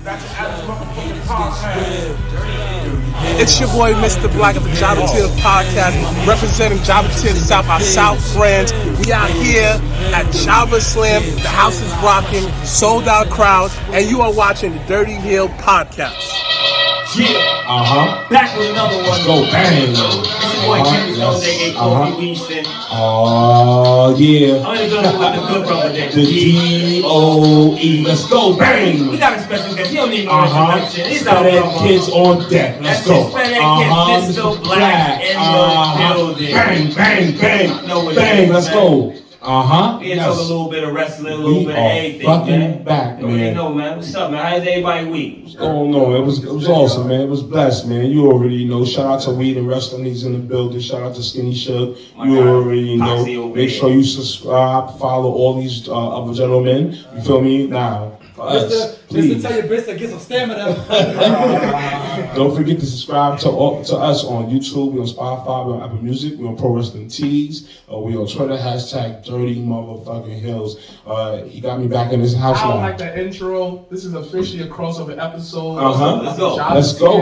It's your boy, Mr. Black of the Jabba Theater Podcast, representing Jabba Theater South, our South friends. We are here at Jabba Slam. The house is rocking, sold out crowd, and you are watching the Dirty Hill Podcast. Yeah. Back with another one. Go bang. It's your boy Jimmy Jones, aka Kofi Winston. Oh yeah. I'm gonna go with the good brother there. The D-O-E. Let's go bang. We got a special guest. He don't need no introduction. He's our Sped brother. Kids on deck. Let's go. Kids, Mr. Black in the building. Bang, bang, bang. No, bang, let's go. We talk a little bit of wrestling, a little bit of everything, man. Back, man. They know, man. What's up, man? How's everybody week? What's going on? It was awesome, man. It was blessed, man. You already know. Shout out to Weed and Wrestling. He's in the building. Shout out to Skinny Shug. You already know. Make sure you subscribe, follow all these other gentlemen. You feel me? Now, Mister, tell your bitch to get some stamina. Don't forget to subscribe to us on YouTube. We're on Spotify. We're on Apple Music. We're on Pro Wrestling Tees. We're on Twitter. #Dirty Motherfucking Hills. He got me back in his house I now. don't like that intro. This is officially a crossover episode. Let's go. Let's go.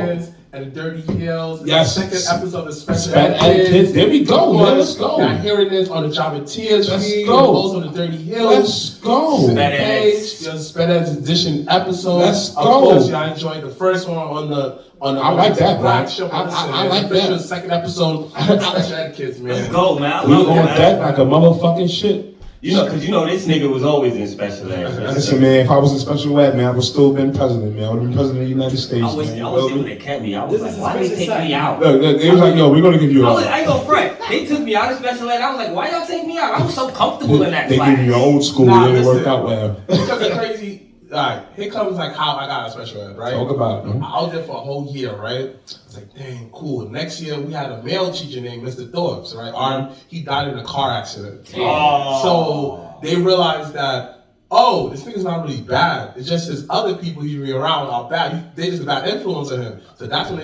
And the Dirty Hills. Yes. The second episode of Special Ed Kids. There we go, man. Let's go. You're hearing this on the Jabba Tears Let's feed. go. Also on the Dirty Hills. Let's go. Page. Spedheads edition episode. Let's Of go. course, I enjoyed the first one on the I like that, Black bro. show. I like that. Second episode of Special Ed Kids, man. Let's go, man. I We love it, on man. deck like a motherfucking shit. You know, because this nigga was always in special ed. Listen, man, if I was in special ed, man, I would still been president, man. I would have been president of the United States, I wish man. they would have kept me. I was like, why they take me out? Look, they was like, yo, we're gonna give you I ain't gonna front. They took me out of special ed. I was like, why y'all take me out? I was so comfortable in that They class. give you your old school, Nah, it didn't listen. work out well. Because it's crazy. Alright, here comes like how I got out of special ed, right? Talk about it, man. I was there for a whole year, right? It's like, dang, cool. Next year we had a male teacher named Mr. Thorpes, right? He died in a car accident. So they realized that, oh, this nigga's not really bad. It's just his other people he's really around are bad. They just a bad influence on him. So that's when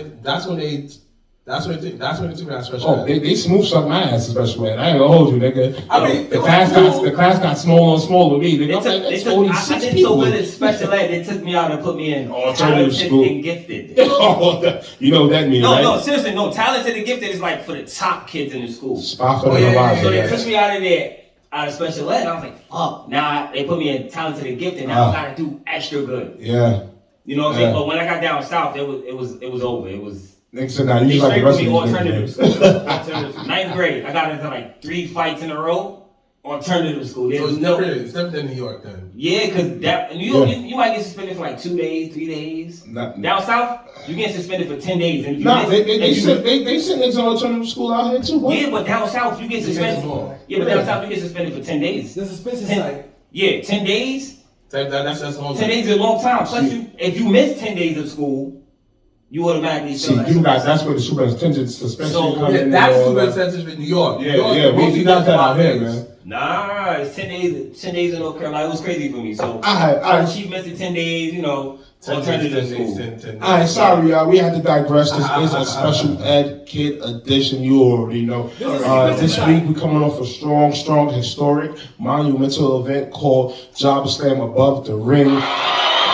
they took me out of special Oh, ed. they smooth sucked my ass in special ed. I ain't gonna hold you, nigga. I mean, the class got smaller and smaller with me. Nigga. I'm like, that's only I 6 did people. so good in special ed, they took me out and put me in Alternative talented school. and gifted. You know what that means, right? No, seriously, no. Talented and gifted is like for the top kids in the school. Spot for Oh, the yeah, Horizon, So they yeah. took me out of there, out of special ed. I was like, fuck. Now they put me in talented and gifted. Now I gotta do extra good. Yeah. You know what I'm saying? Yeah. But when I got down south, it was over. It was. Nigga said, nah, They you like the straight rest put of me these alternative niggas, school. Alternative school. 9th grade, I got into like 3 fights in a row. Alternative school. So it's different than New York then. Yeah, because that you might get suspended for like 2 days, 3 days. Nah. Down south, you get suspended for 10 days. And if you Nah, miss, they sent niggas on alternative school out here too, boy. yeah, but down south you get suspended. Yeah, but down south you get suspended for 10 days. The suspension 10 site. Yeah, 10 days. That's a long 10 days is a long time. Plus, if you miss 10 days of school, you automatically See, feel like you guys, that's where the superintendent suspension So, comes in. That's and all super that. expensive in New York. Yeah, we got that out here, man. Nah, it's 10 days. 10 days in North Carolina. It was crazy for me. So, Alright. she missed the 10 days. Alternative school. Alright, sorry, y'all. We had to digress. This is a special ed kid edition. You already know. This week we're coming off a strong, historic, monumental event called Jabba Slam Above the Ring.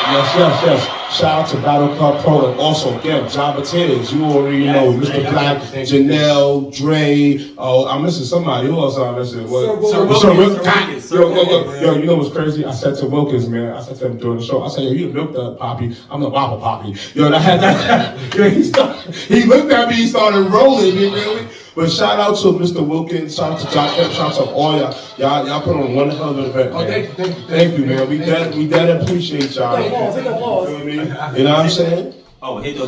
Yes. Shout out to Battle Club Pro and also again Jabba Tears. You already know Mr. Black, Janelle, Dre. Oh, I'm missing somebody. Who else am I missing? Sir Wilkins. Yo, you know what's crazy? I said to Wilkins, man. I said to him during the show. I said, yo, you the milk the poppy. I'm the wobble poppy. Yo, that had that. Yo, he looked at me. He started rolling. You really. But shout out to Mr. Wilkins, shout out to John Kemp, shout out to all y'all put on one hell of an event, man. Thank you, man. We dead appreciate y'all. Take a pause. You know what I'm saying? Oh, hit the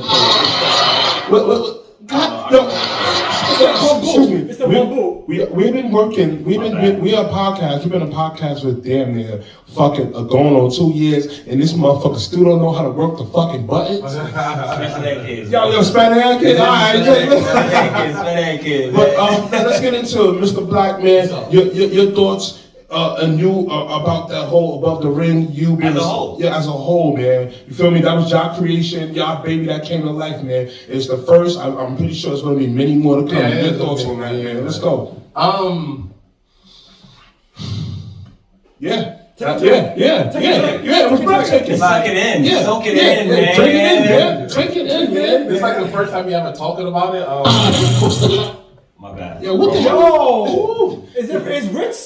Excuse me. It's the bamboo. We've been working. We are a podcast. We've been a podcast for damn near fucking going on 2 years, and this motherfucker still don't know how to work the fucking buttons. Yo, Spanish kid. All right, but let's get into it, Mr. Black, man. Your thoughts. About that whole Above the Ring, you being as a whole. Yeah, as a whole, man. You feel me? That was y'all creation, y'all baby that came to life, man. It's the first. I'm pretty sure it's gonna be many more to come. Yeah, Your thoughts on that, man? Let's go. Yeah. It was breathtaking. Soak it in. Yeah, Soak it yeah, in, yeah, man. Drink it in, man. Drink it in, man. It's like the first time you ever talking about it. My bad. Yo, what the hell? Yo! Is Rich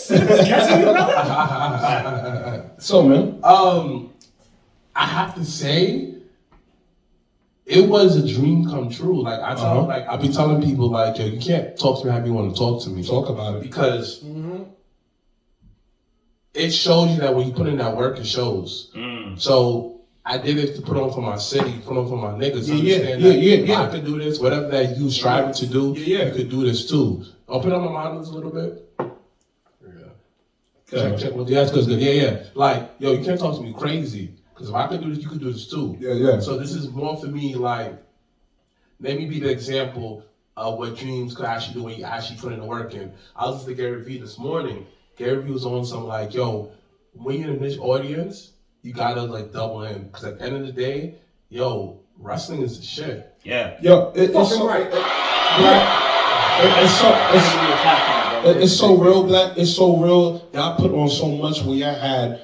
catching you, brother? So, man. I have to say, it was a dream come true. Like I tell, like I be telling people, like, yo, you can't talk to me how you want to talk to me. Talk about it. Because it shows you that when you put in that work, it shows. So I did it to put on for my city, put on for my niggas. Understand that if I could do this, whatever that you striving to do, you could do this too. Open up my mind a little bit. Check. Well, yeah, that's good. Yeah. Like, yo, you can't talk to me crazy. Because if I could do this, you could do this too. Yeah. So this is more for me, like, let me be the example of what dreams could actually do when you actually put in the work in. I was listening to Gary Vee this morning. Gary Vee was on some like, yo, when you're in a niche audience, you gotta like double in. Because at the end of the day, yo, wrestling is the shit. Yeah. Yo, it's so right. It's so real, Black. It's so real. Y'all put on so much when y'all had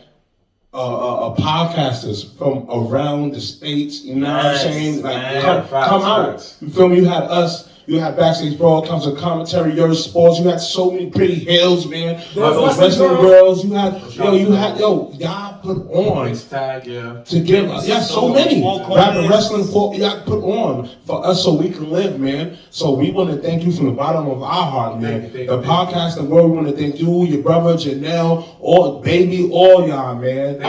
podcasters from around the states. You know what I'm saying? Like, come out. You feel me? You had us. You had Backstage Brawl, comes a commentary, your sports. You had so many pretty hills, man. Those wrestling girls. You had, y'all put on Tag, yeah. to give us. Yeah, so many. Rapid wrestling, y'all put on for us so we can live, man. So we want to thank you from the bottom of our heart, man. Thank you. The podcast, the world, we want to thank you, your brother, Janelle, all y'all, man.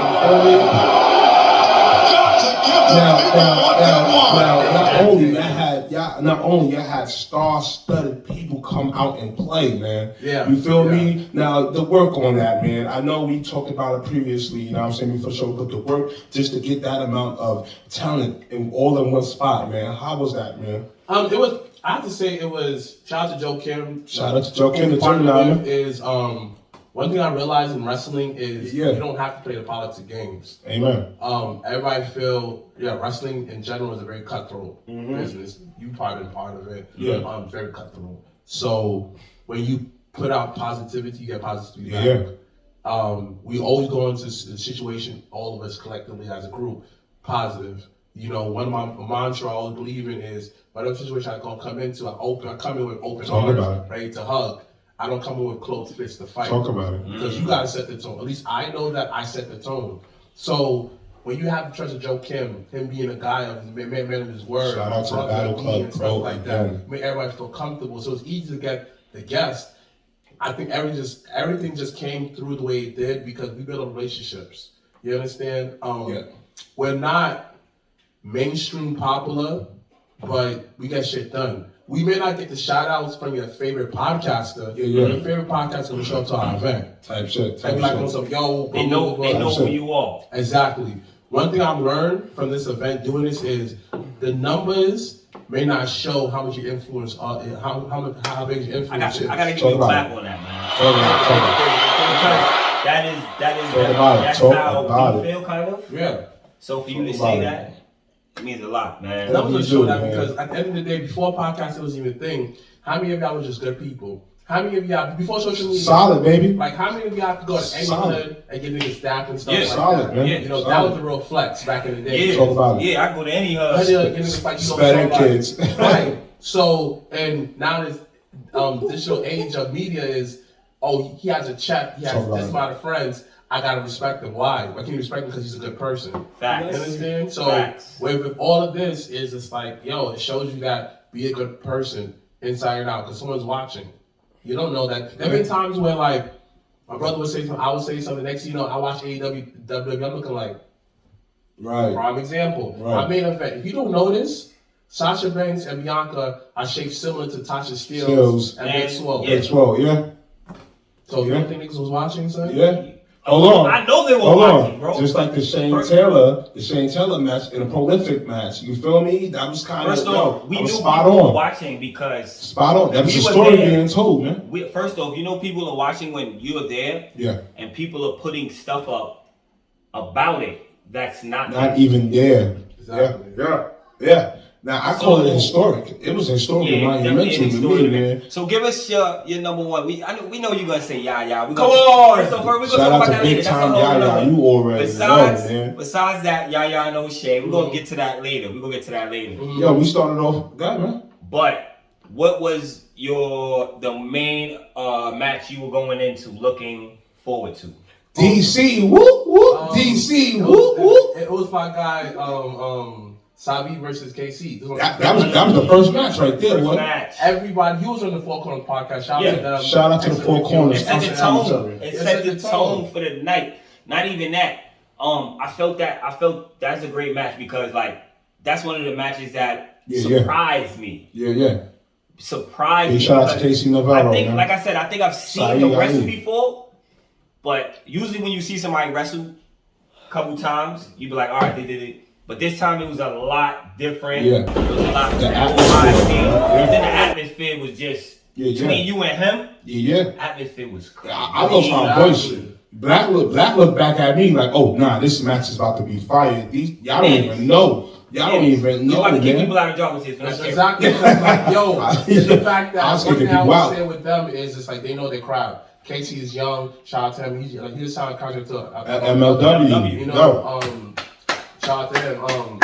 Now, not only y'all had star-studded people come out and play, man. Yeah. You feel me? Now, the work on that, man. I know we talked about it previously, you know what I'm saying, for sure, but the work just to get that amount of talent all in one spot, man. How was that, man? I have to say it was, shout out to Joe Kim. Shout out to Joe Kim, the partner with is, one thing I realized in wrestling is Yeah. you don't have to play the politics of games. Amen. Everybody feel wrestling in general is a very cutthroat business. You probably been part of it. Yeah. Very cutthroat. So when you put out positivity, you get positivity back. Yeah. We always go into the situation, all of us collectively as a group, positive. You know, one of my mantra I always believe in is whatever situation I come into, I come in with open arms, ready to hug. I don't come in with closed fists to fight. Talk about it. Because you gotta set the tone. At least I know that I set the tone. So when you have the trust of Joe Kim, him being a guy of man of his word, shout out to Battle Club and stuff like that, make everybody feel comfortable. So it's easy to get the guest. I think everything just came through the way it did because we built relationships. You understand? We're not mainstream popular, but we get shit done. We may not get the shout outs from your favorite podcaster, but your favorite podcaster will show up to our event. Type shit. They be like on some, yo, They know who you are. Exactly. One thing I've learned from this event doing this is the numbers may not show how much you influence, how big your influence is. I gotta give you a clap on that, man. That's how we feel, kind of. Yeah. So for you to say that, it means a lot, man. And I was just showing that because at the end of the day, before podcasting was even a thing, how many of y'all was just good people? How many of y'all, before social media, solid, baby. Like, how many of y'all could go to any hood and get niggas staff and stuff like solid, that? Man. You know, that was the real flex back in the day. Yeah, talk about it. I go to any hood. Better kids. Right. So, and now this digital age of media is, he has a check, he has this amount of friends. I gotta respect him. Why? Why can't you respect him? Because he's a good person. Facts. You understand? So with all of this is it's like, it shows you that be a good person inside and out because someone's watching. You don't know that. There have been times where like my brother would say something, I would say something. Next thing you know, I watch AEW, WWE. I'm looking like, prime example. My main event. If you don't know this, Sasha Banks and Bianca are shaped similar to Tasha Steelz and Big Swole. So you don't think niggas was watching, son? Yeah. Hold on. I know they were watching, bro. Just like the Shane Taylor match in a prolific match. You feel me? That was kind of we knew spot people on. were watching because spot on. That was the story being told, man. First off, people are watching when you're there. Yeah. And people are putting stuff up about it that's not even there. Exactly. Yeah. Now I call it historic. It was historic and monumental to me, man. So give us your number one. We know you're gonna say Yaya. Come on. So first, we're Shout gonna talk out about to that Big later. That's a Time whole Yaya. nother. You already know, man. Besides that, Yaya and O'Shea, we're gonna get to that later. We're gonna get to that later. Yo, we started off good, man. But what was the main match you were going into looking forward to? DC, whoop whoop. DC, whoop whoop. It was my guy, Sabi versus KC. That was the first match right there. First What? match. Everybody, he was on the Four Corners podcast. Shout out to them. Shout out to the Four Corners. It set the tone. It It set set the the tone tone. for the night. Not even that. I felt that's a great match because like that's one of the matches that surprised me. Yeah. Surprised Big me. shout out to Casey Navarro, I think, man. like I said, I think I've seen the wrestle before, but usually when you see somebody wrestle a couple times, you be like, all right, they did it. But this time it was a lot different. Yeah. It was a lot The more atmosphere. And then the atmosphere was just between you and him. Yeah. Atmosphere was crazy. I lost my voice. Black looked back at me like, oh nah, this match is about to be fire. Y'all don't even know. Y'all don't even know, He's about to kick man. people out of jobs with That's his exactly like, yo, it's the fact that I was one kicking thing I people would out. say with them is it's like they know their crowd. Casey is young. Shout out to him. He just signed a contract to MLW. You know, shout out to him.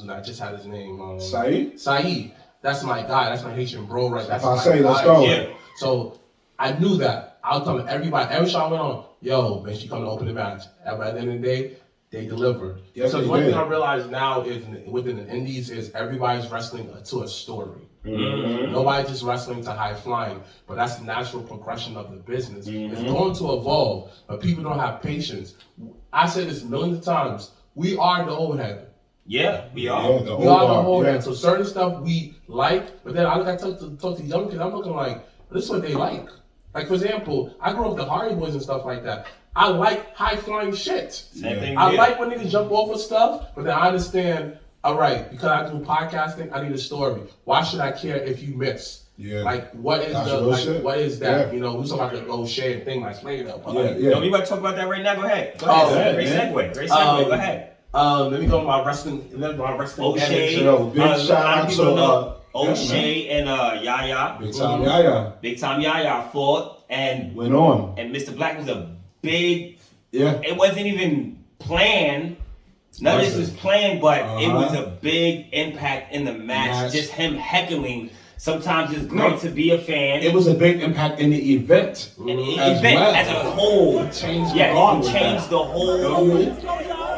I just had his name. Saeed. That's my guy. That's my Haitian bro, right? That's my guy. Let's go. Yeah. So I knew that. I was telling everybody, every show I went on, yo, man, she come to open the match. And by the end of the day, they delivered. Yes, So they one did. thing I realize now is within the indies is everybody's wrestling to a story. Mm-hmm. Nobody's just wrestling to high flying, but that's the natural progression of the business. It's going to evolve, but people don't have patience. I said this millions of times. We are the old head. Yeah, we are. Yeah, We are the old head. So certain stuff we like, but then I look at talk to young kids. I'm looking like this is what they like. Like for example, I grew up with the Hardy Boys and stuff like that. I like high flying shit. Same thing I here. like when niggas jump off of stuff, but then I understand. All right, because I do podcasting, I need a story. Why should I care if you miss? Yeah. Like what is That's the real like shit. what is that? Yeah. You know, we talk about the old share thing like later up. Yo, we about to talk about that right now. Go ahead. Go Oh, ahead. man. Great segue. Go ahead. Let me go to my wrestling. O'Shea. Yo, big shout out to O'Shea and Yaya. Big Time Yaya. Big Time Yaya fought and Went on. Mr. Black was a big. Yeah. It wasn't even planned. None of this was planned, but it was a big impact in the match. Just him heckling. Sometimes it's great to be a fan. It was a big impact in the event. An as event well. as a whole. It changed the Yes, guard it with changed that. the whole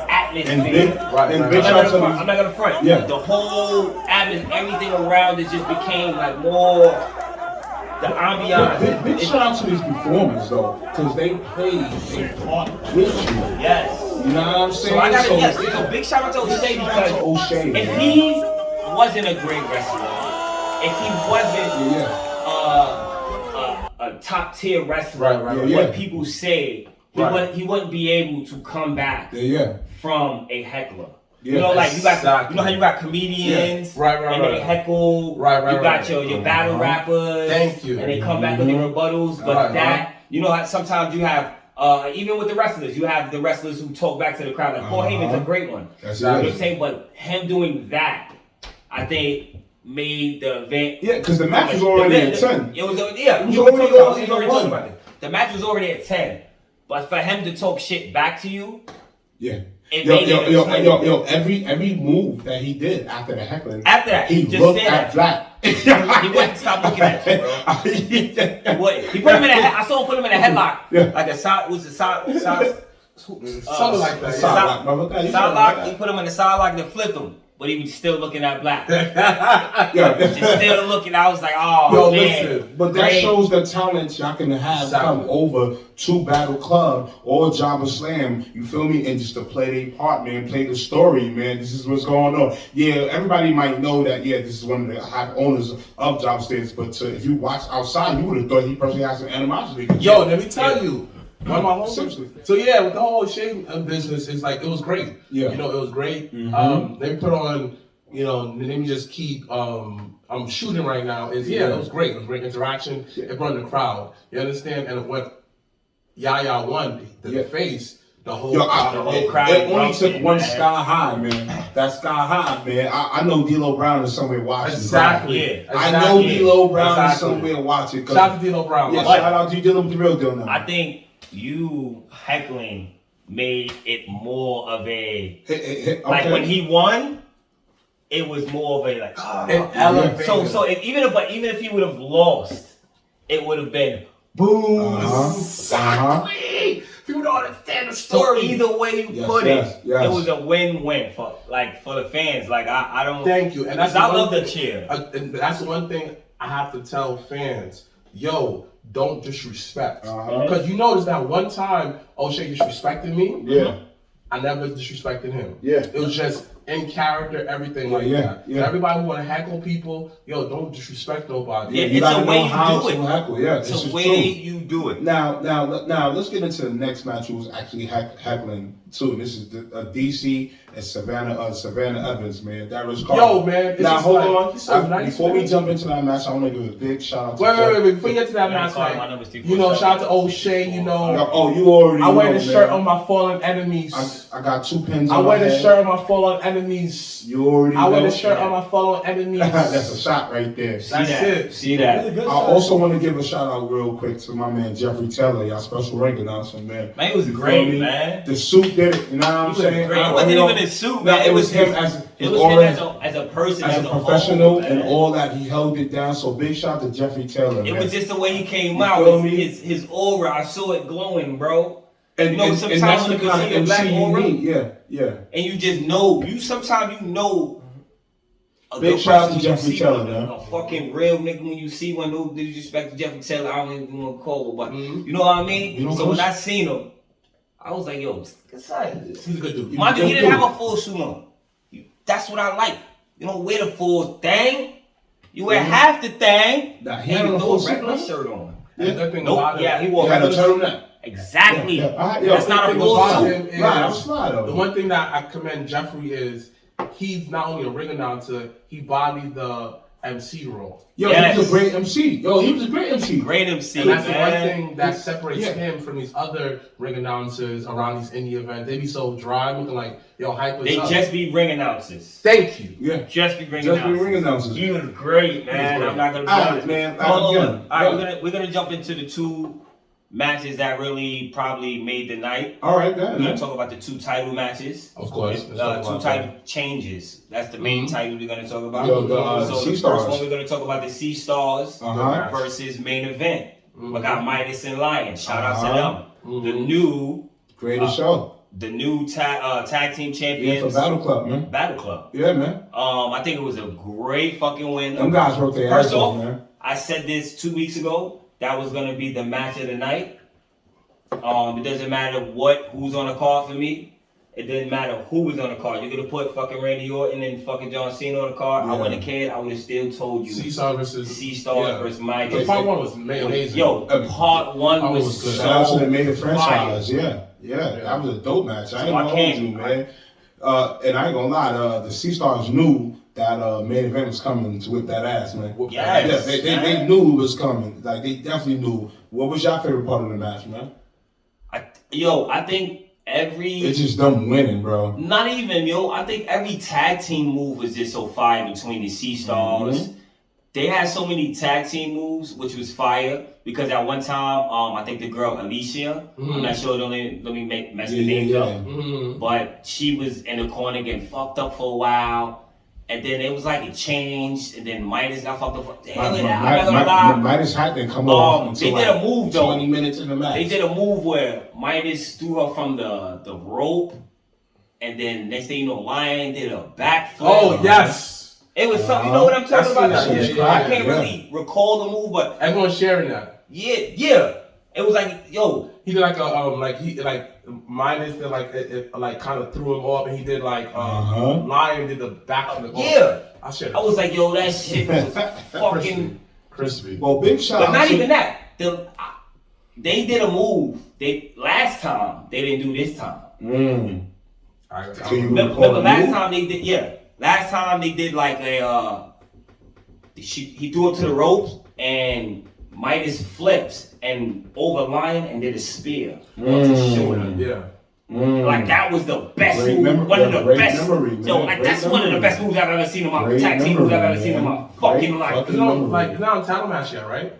atmosphere. And big, and big shout out to I'm not gonna front. Yeah. The whole atmosphere, everything around it just became like more the ambiance. Big shout out to these performers though, because they played a part with you. Yes. You know what I'm saying? So I gotta so big shout out to O'Shea Shout out to because O'Shea, if man. he wasn't a great wrestler, if he wasn't a top tier wrestler, what people say, he wouldn't be able to come back from a heckler. Yeah, You know, like you got, exactly. you know how you got comedians, and they heckle. You got your battle rappers, Thank you. and they come back with their rebuttals. But you know, how sometimes you have, even with the wrestlers, you have the wrestlers who talk back to the crowd. Like Paul Heyman's a great one. That's You know what it. I'm saying? But him doing that, I think, made the event. Yeah, because the match was already at 10. It was already talking about it. The match was already at 10. But for him to talk shit back to you, Yeah. it made it Yo, every move that he did after the heckling, after that, he just looked said at that. Black. He wouldn't stop looking at you, bro. He wouldn't. He put him in I saw him put him in a headlock. Yeah. Like a side, Something like that. Side lock, Side lock. He put him in the side lock and then flipped him. But he was still looking at Black. Yeah. Just still looking. I was like, oh, Yo, man. listen. But that Great. shows the talent y'all can have come over to Battle Club or Jobber Slam, you feel me? And just to play their part, man, play the story, man. This is what's going on. Yeah, everybody might know that, this is one of the high owners of Job Stands, but if you watch outside, you would have thought he personally has some animosity. Yo, let me tell you. One of my homies. Seriously. So yeah, with the whole Shea business, it's like it was great. Yeah. You know, it was great. They put on, you know, let me just keep I'm shooting right now. It was great. It was great interaction. It brought in the crowd. You understand? And when Yaya won the face, The whole, Yo, the whole crowd it only erupted, took one man. Sky High, man. That Sky High, man. I know D'Lo Brown is somewhere watching. exactly. Yeah. I know D'Lo Brown is Exactly. somewhere watching. Shout out to D'Lo Brown. Yeah, Like, shout out to D'Lo, the real deal now. I think you heckling made it more of a like Okay. when he won, it was more of a like it elevated. so even if he would have lost, it would have been boom. Uh-huh. People don't understand the So story. either way you Yes, put yes, it, yes. it was a win-win for the fans. Like I don't. Thank you. And that's I one love the thing- cheer. And that's one thing I have to tell fans. Yo, don't disrespect. Uh-huh. Because you notice that one time O'Shea disrespected me, Yeah. I never disrespected him. Yeah. It was just in character, everything like yeah, that. yeah. So everybody who want to heckle people, yo, don't disrespect nobody. Yeah, You it's gotta a way know you how do to it. heckle. Yeah, It's this the is way true. you do it. Now, let's get into the next match. Who was actually heckling too? And this is DC and Savannah Evans, man. That was Yo, man, it's Now just hold like- on. he's so nice, Before we man. jump into that match, I want to give a big shout out to Wait. Before you get to that Man, match, sorry, like, my number's 347. you know, shout out to O'Shea, you know. Oh, you already. I wear know, the shirt man. on my fallen enemies. I got 2 pins. I on wear my the head. shirt on my fallen enemies. You already. I wear know. the shirt on my fallen enemies. That's a shot right there. See That's that. it. See that. Really good I shot. also want to give a shout out real quick to my man Jeffrey Taylor, y'all special ring announcer, man. Man, it was You feel great, me? man. The suit did it. You know what I'm It was saying? great. It I- wasn't you know, even his suit, no, man. it was him his- as It his was aura, him as a person, as a whole, professional, man. and all that. He held it down. So big shout to Jeffrey Taylor, It man. was just the way he came You out. feel me? His aura, I saw it glowing, bro. and, you know, and sometimes that's when the you kind see of a black MC you aura- need. Yeah. And you just know. Sometimes you know. A Big good shout out person to when you Jeffrey see Taylor, one, man. A fucking real nigga when you see one. No disrespect to Jeffrey Taylor. I don't even want to call him, but Mhm. you know what I mean. You know So what? when I seen him, I was like, yo, good side. He's a good dude. Mind you, he Good didn't dude. have a full suit on. That's what I like. You don't wear the full thing. You wear half the thing. Nah, he and had you a throw full a suit, regular man. shirt on. And the good thing Nope. about it, Yeah, he He wore had a regular turtleneck. Exactly. Yeah. Yo, That's not a thing full about suit. him is- Nah, that was fly though. The one thing that I commend Jeffrey is he's not only a ring announcer, he bodied the MC role. Yo, Yes. he was a great MC. Yo, he was a great MC. Great MC, And that's the one man. thing that separates Yeah. him from these other ring announcers around these indie events. They be so dry, looking like, yo, hype us They up. just be ring announcers. Thank you. Yeah. Just be ring Just be announcers. ring announcers. He was great, man. great. I'm not gonna be Alright, honest. man. Hold Again, on. All right, yeah. we're gonna jump into the two matches that really probably made the night. All right, go ahead, We're gonna man. talk about the two title matches. Of course. Let's talk Two about title changes. That's the main title we're gonna talk about. Yo, the, so the Sea first Stars. one we're gonna talk about the Sea Stars Uh-huh. versus main event. Mhm. We got Midas and Lion. Shout out to Uh-huh. them. The new Greatest show. tag team Yeah, champions. for Battle Club, man. Battle Club. Yeah, man. I think it was a great fucking win. Them guys worked their First ass off, off, man. I said this 2 weeks ago. That was gonna be the match of the night. It doesn't matter who's on the card for me. It didn't matter who was on the card. You could have put fucking Randy Orton and fucking John Cena on the card. I Yeah. wouldn't have cared. I would have still told you. Seesaw versus Sea Stars yeah. versus The Midas. part one was amazing. Yo, part one Part was was good. so Shout out to the Made It fire. franchise. Yeah. That was a dope match. I ain't So I gonna can't- hold you, man. And I ain't gonna lie, the Sea Stars knew that main event was coming to whip that ass, man. Yes, Yeah, they man. knew it was coming. Like, they definitely knew. What was your favorite part of the match, man? I think It's just them winning, bro. not even, I think every tag team move was just so fire between the Sea Stars. They had so many tag team moves, which was fire. Because at one time, I think the girl Alicia, I'm not sure, let me mess the names up. Mhm. But she was in the corner getting fucked up for a while. And then it was like it changed. And then Midas got fucked up. Damn it, I'm not gonna lie. Midas hat didn't come off They until did a move though. 20 minutes in the match. They did a move where Midas threw her from the rope. And then next thing you know, Lion did a backflip. Oh, yes. It was something, you know what I'm talking about? That's what Yeah, I can't yeah. really recall the move, but Everyone's sharing that. yeah. It was like, yo, He did like Midas did like kind of threw him off, and he did like Lion did the back of the yeah. I shared I was like, yo, that shit was fucking. crispy. Well, big shout But out not to even that. They did a move. Last time they didn't do this time. So you Remember recall the last move? time they did? Yeah, last time they did like a. He threw up to the ropes and Midas flipped and over Lion and did a spear. Yeah. Like that was the best Great move, memory, one of the great best. memory, Yo, man. like Great that's one of the memory. best moves I've ever seen in my Great tag team moves I've ever memory, seen in my man. fucking Great life. fucking You know, memory. like it's not a title match yet, right?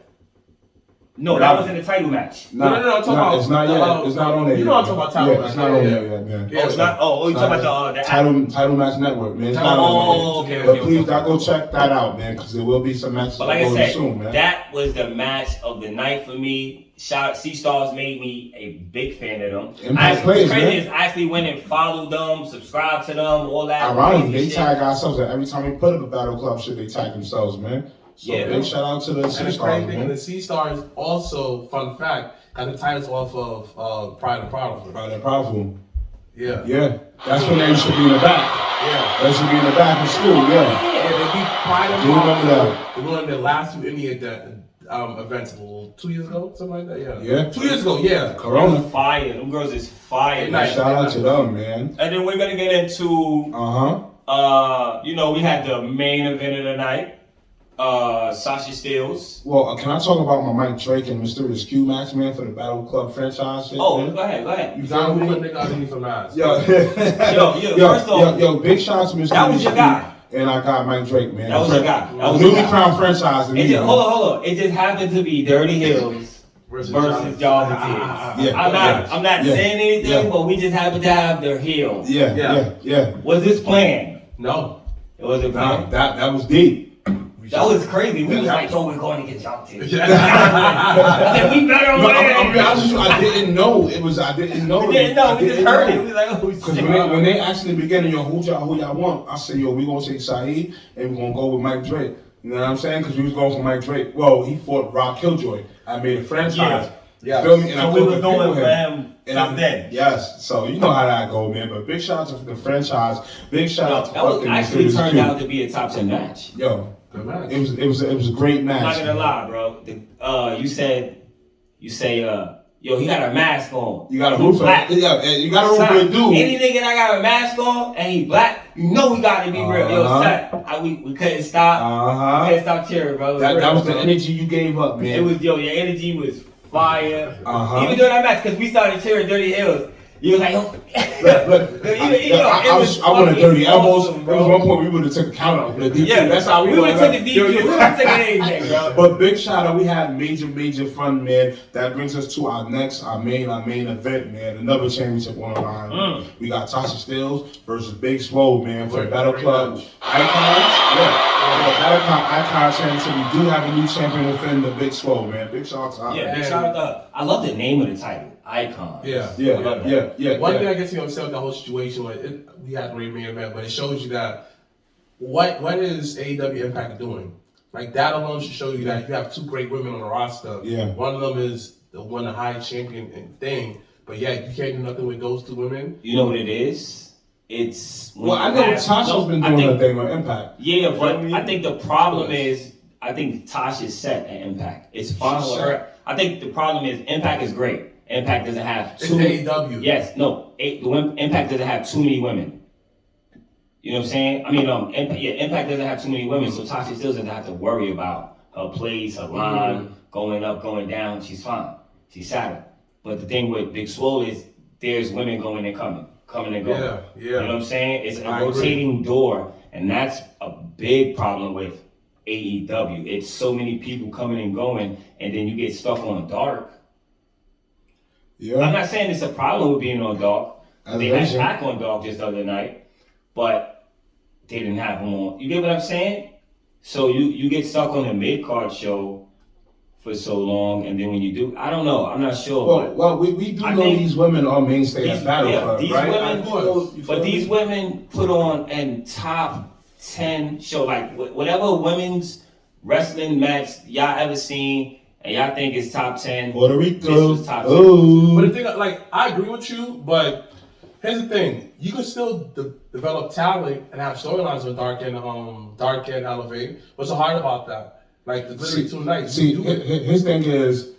No, that was in the title match. No, I'm talking about. It's not yet. It's not on there. You know yet. what I'm talking about, title Yeah, match. it's not on there yet, man. Yeah, Oh, it's not. Oh, you talking about the Title Match Network, man. It's not Oh, on there. okay, But okay, please, okay. y'all go check that out, man, because there will be some matches But like I going said, soon, man. that was the match of the night for me. Shout out, C-Stars made me a big fan of them. Impact players, crazy man. is I actually went and followed them, subscribed to them, all that. Ironically, crazy they shit. tag ourselves, and every time we put up a Battle Club shit, they tag themselves, man. So Yeah. big shout out to the And the Sea crazy Stars, thing, man. the Sea Stars also, fun fact, got the titles off of Pride and Powerful. Right, they're powerful. Yeah. Yeah, that's when they should be in the back. Yeah. They should be in the back of school, yeah. Yeah, they beat Pride and Do you remember Powerful. They won their last two India events 2 years ago, something like that. Yeah. Yeah. 2 years ago. Yeah. Corona. Fire. Them girls is fire. Hey, man. nice. Shout out to them, man. And then we're gonna get into you know, we had the main event of the night. Sasha Steels. Well, can I talk about my Mike Drake and Mysterious Q match, man, for the Battle Club franchise shit, Oh, man? go ahead. You got who nigga underneath the mask. Yo, First off, yo, big shout out to Mysterious that was your Q, guy. And I got Mike Drake, man. That was your guy. That was your Newly guy. crowned franchise. It just, hold on. It just happened to be Dirty Hills versus Jaws and Tears. Yeah, I'm not yeah, saying anything, yeah. but we just happen to have their heels. Yeah. Was this planned? No. It wasn't Nah, planned. that was deep. That was crazy. We was Yeah. like, yo, we're going to get jumped in. Yeah. I said, we better No, I'm be win. honest with you, I didn't know. I didn't know. We didn't know. I We just didn't heard know. it. We was like, oh, Because shit. when they asked in the beginning, yo, who y'all want? I said, yo, we gonna take Saeed and we gonna go with Mike Drake. You know what I'm saying? Because we was going for Mike Drake. Well, he fought Rock Killjoy. I made a franchise. Yeah. Feel me? And So I we put was the going people for in. him And I'm since then. Yes. So you know how that go, man. But big shout out to the franchise. Big shout out to That was fucking actually Mysterious turned Q. out to be a top 10 match. Yo, Good match. it was a great match. I'm not gonna man. lie, bro. You say, yo, he got a mask on. You got a He roof for black. it. Yeah, you got a roof Son, for a dude. any nigga that got a mask on and he black, you know we gotta be real. Yo, son, we couldn't stop. We couldn't stop cheering, bro. It That real, was the bro. energy you gave up, man. It was, yo, your energy was fire. Uh-huh. Even during that match, because we started cheering Dirty Hills. You was like, yo. Look, It I wanted fucking dirty elbows. awesome, There was bro. one point we would have took a count out for the DQ. Yeah, That's how we would went. have took the DQ. We would have taken anything, bro. But big shout out, we had major fun, man. That brings us to our main event, man. Another championship on the line. We got Tasha Steels versus Big Swole, man, for the Battle Club Icons. For the Battle Club Icon Championship, we do have a new champion within the Big Swole, man. Big shout out to her. Yeah, big shout out to her. I love the name of the title, Icon. Yeah. Yeah. One thing I guess you understand the whole situation we had a great main event, but it shows you that what is AEW Impact doing? Like that alone should show you that you have two great women on the roster. Yeah. One of them is the high champion thing, but yeah, you can't do nothing with those two women. You know what it is? It's Well, I know Tasha's been doing her thing on Impact. Yeah, but I think the problem is I think Tasha's set at Impact. It's fine with her. I think the problem is Impact is great. Impact doesn't have It's too AEW. Yes, no. Impact doesn't have too many women. You know what I'm saying? I mean, Impact doesn't have too many women, so Tasha still doesn't have to worry about her plays, her line, going up, going down. She's fine. She's saddle. But the thing with Big Swole is there's women going and coming and going. Yeah. You know what I'm saying? It's a I agree. rotating door, and that's a big problem with AEW. It's so many people coming and going, and then you get stuck on Dark. I'm Yeah. not saying it's a problem with being on Dark. As They a had vision. Pac on Dark just the other night, but they didn't have him on. You get what I'm saying? So you get stuck on a mid-card show for so long, and then when you do, I don't know. I'm not sure. Well, we do I know think these women are mainstay at Battle Club, these right? women, Of course. You feel but me? these women put on a top 10 show, like whatever women's wrestling match y'all ever seen, and y'all think it's top 10. Puerto This Rico. was top 10. Oh. But the thing, like, I agree with you, but here's the thing: you can still develop talent and have storylines with Dark and Elevate. What's so hard about that? Like, literally 2 nights. See, you do it. his thing is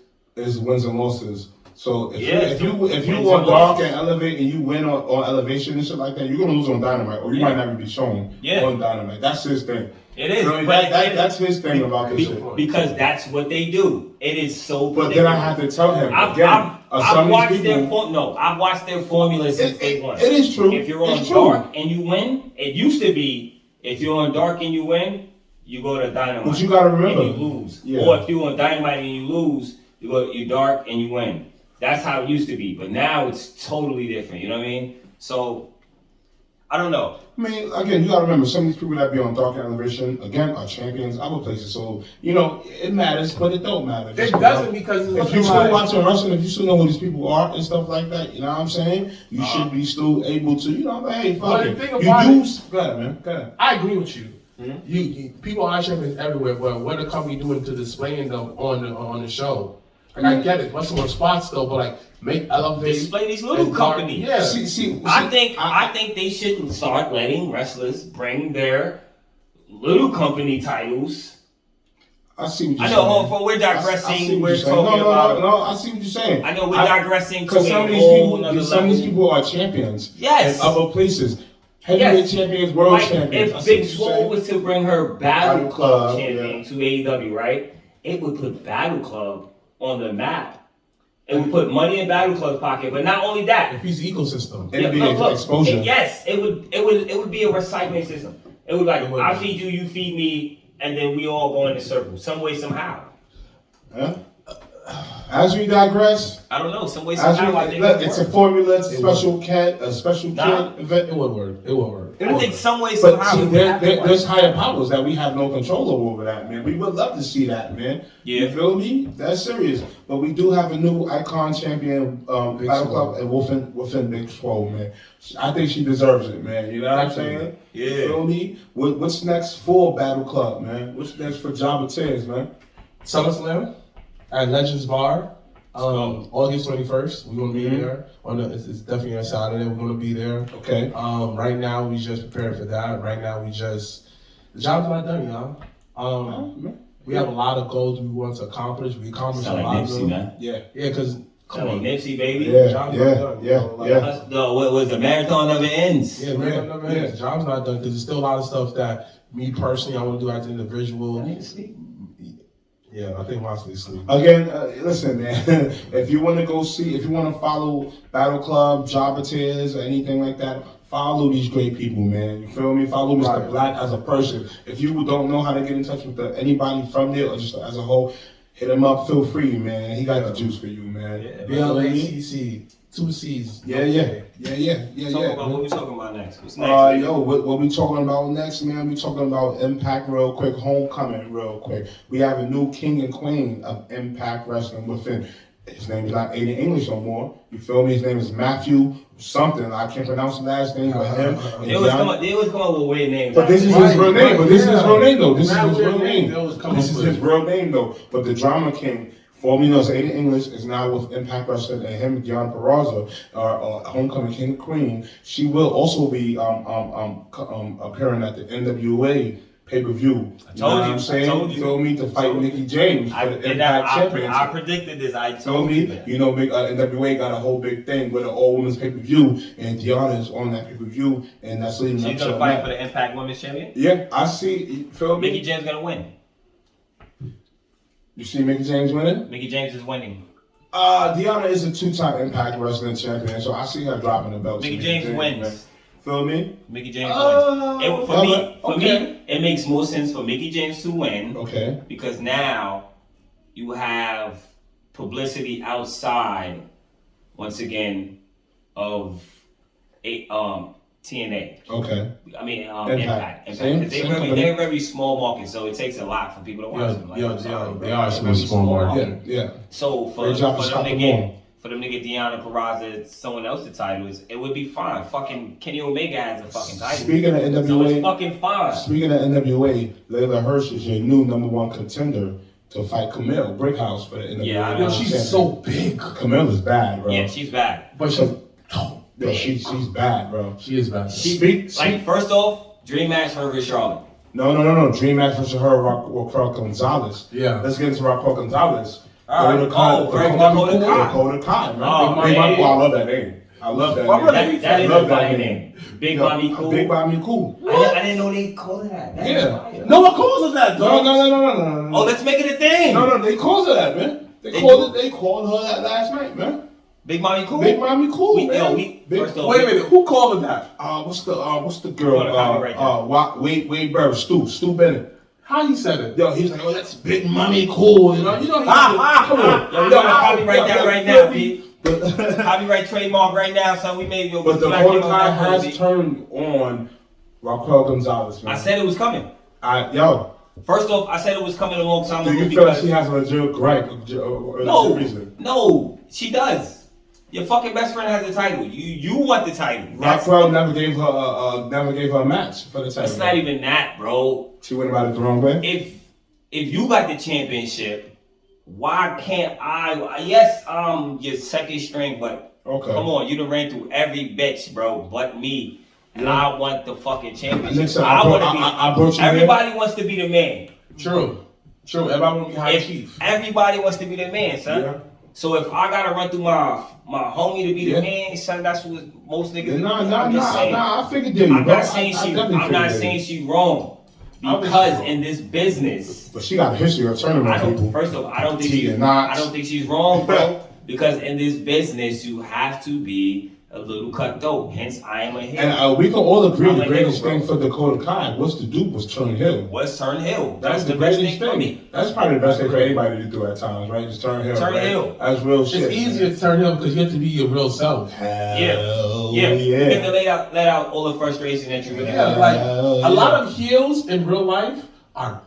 wins and losses. So if Yeah, if you wins go and dark losses. and elevate and you win on elevation and shit like that, you're gonna lose on Dynamite, or you Yeah. might not even be shown Yeah. on Dynamite. That's his thing. It is. You know, but that's his thing about this shit. because that's what they do. It is so. But then I have to tell him again. I've some watched of these people, I've watched their formula since day one. it is true. If you're on It's true. dark and you win, it used to be if you're on dark and you win, you go to Dynamite. But you gotta remember, and you lose. Yeah. Or if you're on Dynamite and you lose, you dark and you win. That's how it used to be. But now it's totally different. You know what I mean? So I don't know. I mean, again, you gotta remember, some of these people that be on dark and elevation, again, are champions other places. So, you know, it matters, but it don't matter. It doesn't because if you still watching wrestling, if you still know who these people are and stuff like that, you know what I'm saying? You should be still able to, you know, hey, fuck But the it. thing You about do, it- go ahead, man, go ahead. I agree with you. You people are champions everywhere, but what the company doing to displaying them on the show? Like I get it, what's more spots though, but like make elevate Display these little and dark- companies. Yeah, I think they should start letting wrestlers bring their little company titles. I see what you're I saying. know, we're I see digressing. what We're you're saying. talking about. No, I see what you're saying. I know we're digressing to Because a some of these whole nother people, some of these level. people are champions. Yes. In other places. Heavyweight Yes. champions, world Like champions. I if see Big what you're Swole saying. was to bring her Battle Battle Club Club, champion to AEW, right? It would put Battle Club on the map. It would put money in Battle Club's pocket. But not only that, if he's the ecosystem. It'd be an exposure. Yes, it would be a recycling system. It would like It would I be. feed you, you feed me, and then we all go in a circle, some way, somehow. Huh? As we digress, I don't know, some way, as somehow. I we, think look, it it's a work. formula, it's a special kid, a special Nah. kid event. It would work. It would work. It I would think work. some way, But somehow. see, it would have to work. there's higher powers that we have no control over that, man. We would love to see that, man. Yeah. You feel me? That's serious. But we do have a new icon champion, Big Battle Swole. Club, and Wolfen Big Swole, man. I think she deserves it, man. You know what I'm saying? Yeah. You feel me? What's next for Battle Club, man? What's next for Jabba Tears, man? SummerSlam at Legends Bar, August 21st. We're gonna be there. It's definitely a Saturday. We're gonna be there. Okay. Right now we just prepared for that. Right now the job's not done, y'all. We have a lot of goals we want to accomplish. We accomplished Sound a like lot of Nipsey, them. man. Yeah. Yeah, cause come Sound like on. Nipsey, baby. Yeah. Job's not done, you know, like- yeah. No, what was the marathon never ends? Yeah, man, the job's not done because there's still a lot of stuff that me personally I want to do as an individual. I need to sleep. Yeah, I think Mosley sleep. Again, listen, man. If you want to go see, if you want to follow Battle Club, Jabba Tears, or anything like that, follow these great people, man. You feel me? Follow Mr. Right. Black as a person. If you don't know how to get in touch with anybody from there or just as a whole, hit him up. Feel free, man. He got the juice for you, man. Yeah. You feel me? BLACC, 2 C's. Yeah. Talk about what we talking about next. What's next? baby? Yo, what we talking about next, man? We talking about Impact real quick, Homecoming real quick. We have a new king and queen of Impact Wrestling within. His name is not Aiden English no more. You feel me? His name is Matthew something. I can't pronounce the last name, but him. and They always John- come up with weird names. But this is his Right, real name. But this is his yeah. real name, though. This is Not his weird real name, name. they always come This up is with his it. real name, though. But the Drama King, formerly known as Aiden English, is now with Impact Wrestling, and him, Deanna Peraza, our Homecoming King and Queen. She will also be appearing at the NWA pay-per-view. You know what I'm saying? told you. Feel me? To fight Nikki James for the Impact Championship. I predicted this. I Feel told you me? that. You know, NWA got a whole big thing with an all-women's pay-per-view, and Deanna is on that pay-per-view, and that's leading up She's to gonna a fight match. for the Impact Women's Champion. Yeah, I see. Feel me? Mickey James gonna win. You see Mickey James winning? Mickey James is winning. Deanna is a two-time Impact Wrestling champion, so I see her dropping the belt. to Mickey James wins. man. Feel me? Mickey James wins. For me, okay. it makes more sense for Mickey James to win Okay. because now you have publicity outside, once again, of TNA. Okay. I mean, Impact. Impact. Same- 'Cause same company. they're very small market, so it takes a lot for people to watch them. Like, I'm sorry, bro. they are They're very small market. Yeah. So for Great job to them stop to them get all. for them to get Deanna Peraza someone else's titles, it would be fine. Fucking Kenny Omega has a fucking title. Speaking of So it's NWA, fucking fine. speaking of NWA, Layla Hirsch is your new #1 contender to fight Camille Brickhouse for the NWA. Yeah, I know. Yo, she's so big. Camille is bad, bro. Yeah, she's bad. But she's Yo, she's bad, bro. she is bad. Speak. Like first off, Dream Match her versus Charlotte. No. Dream match versus her, Raquel Gonzalez. Yeah. Let's get into Raquel Gonzalez. All right. Dakota Kai, man. Oh, Big man. Mommy, I love that name. I love that Why name. would I- That is love a that fire name. name. Big Yo, Mommy Cool. Big Mommy Cool. I didn't know they called it that. That's Yeah. fire. No one calls her that, No, dog. no. Oh, let's make it a thing. No, they called her that, man. They They called her that last night, man. Big Mommy Cool. Big Mommy Cool, We, man. yo, first off, Wait a minute, who called her that? What's the girl? Hold on, copyright Wade Burr, Stu Bennett. How you said it? Yo, he's like, oh, that's Big Mommy Cool. You know, He- come on. Yo, we gotta copyright that right now, Pete. But Copyright trademark right now, son. We made yo. the Black Dakota Hero Kai that has movie. turned on Raquel Gonzalez, man. I said it was coming. Yo, First off, I said it was coming a long time do ago you feel like because she has a legit gripe? Or no, reason? no, she does. Your fucking best friend has the title. You want the title. Raquel never gave her a match for the title. It's not even that, bro. She went about it the wrong way. If you got the championship, why can't I? Yes, your second string, but Okay. come on, you done ran through every bitch, bro, but me. And I want the fucking championship. Listen, I I want brought to you be. Everybody wants to be the man. True. Everybody want to be high If chief. everybody wants to be the man, son. Yeah. So if I gotta run through my homie to be Yeah. the man, son, that's what most niggas do. Nah, I'm just saying. I figured you. I'm bro. not saying I she. definitely I'm not figured saying you. she wrong because in this business, But she got a history of turning I on don't. people. First off, I don't think T she. and Knox. I don't think she's wrong, bro. Because in this business, you have to be a little cutthroat. Hence, I am a heel. And we can all agree I'm the a greatest heel, thing for Dakota Kai was to do was turn heel. What's turn heel? That's the best greatest thing for me. That's probably the best thing for anybody to do at times, right? Just turn heel. Turn right? heel. That's real shit. It's easier to turn him because you have to be your real self. Hell Yeah, you get to yeah. let out all the frustration that you really Yeah, have. like Hell a lot yeah. of heels in real life are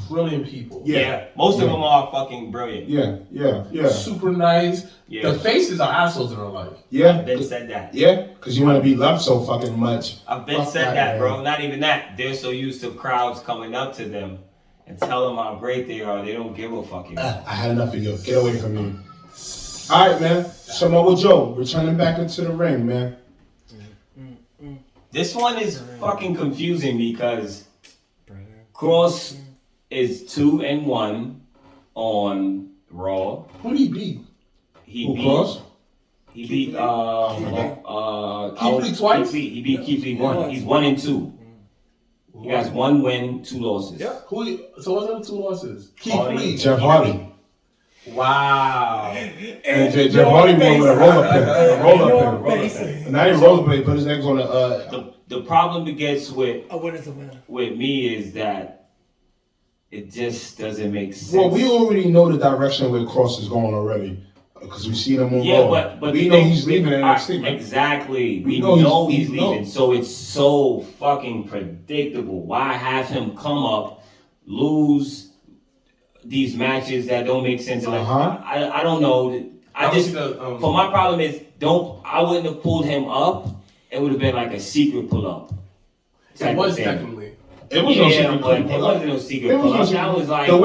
brilliant people. Yeah, most of them are fucking brilliant. Yeah. Super nice. Yeah. The faces are assholes in real life. Yeah. I've been said that. Yeah, because you want to be loved so fucking much. I've been Fuck said that, man. bro. Not even that. They're so used to crowds coming up to them and tell them how great they are. They don't give a fuck anymore. I had enough of you. Get away from me. All right, man. Samoa Joe returning back into the ring, man. This one is fucking confusing because Cross is 2-1 on Raw. Who do you beat? He Who beat. Cross? He beat Keith Lee twice? He beat Keith Lee one. He's 1-2. He has 1 win, 2 losses. Yep. So what's the 2 losses? Keith Hardy. Lee. Jeff Hardy. Wow. And Jeff Hardy won with a roll-up pin. A roll-up pin. Face. Not even roll-up pin. Put his legs on the. The problem begins with A winner's a winner. me is that it just doesn't make sense. Well, we already know the direction where Cross is going already. Because we've seen him on Yeah, Raw. but we the know thing- he's leaving NXT, man. Exactly. We know know he's he's leaving. leaving. So it's so fucking predictable. Why have him come up, lose these matches that don't make sense? Like, Uh-huh. I don't know. I just for my problem is I wouldn't have pulled him up. It would have been like a secret pull up. It was technically. It was no Yeah, secret but it pull-up. wasn't no secret It was pull no up. secret. That was like the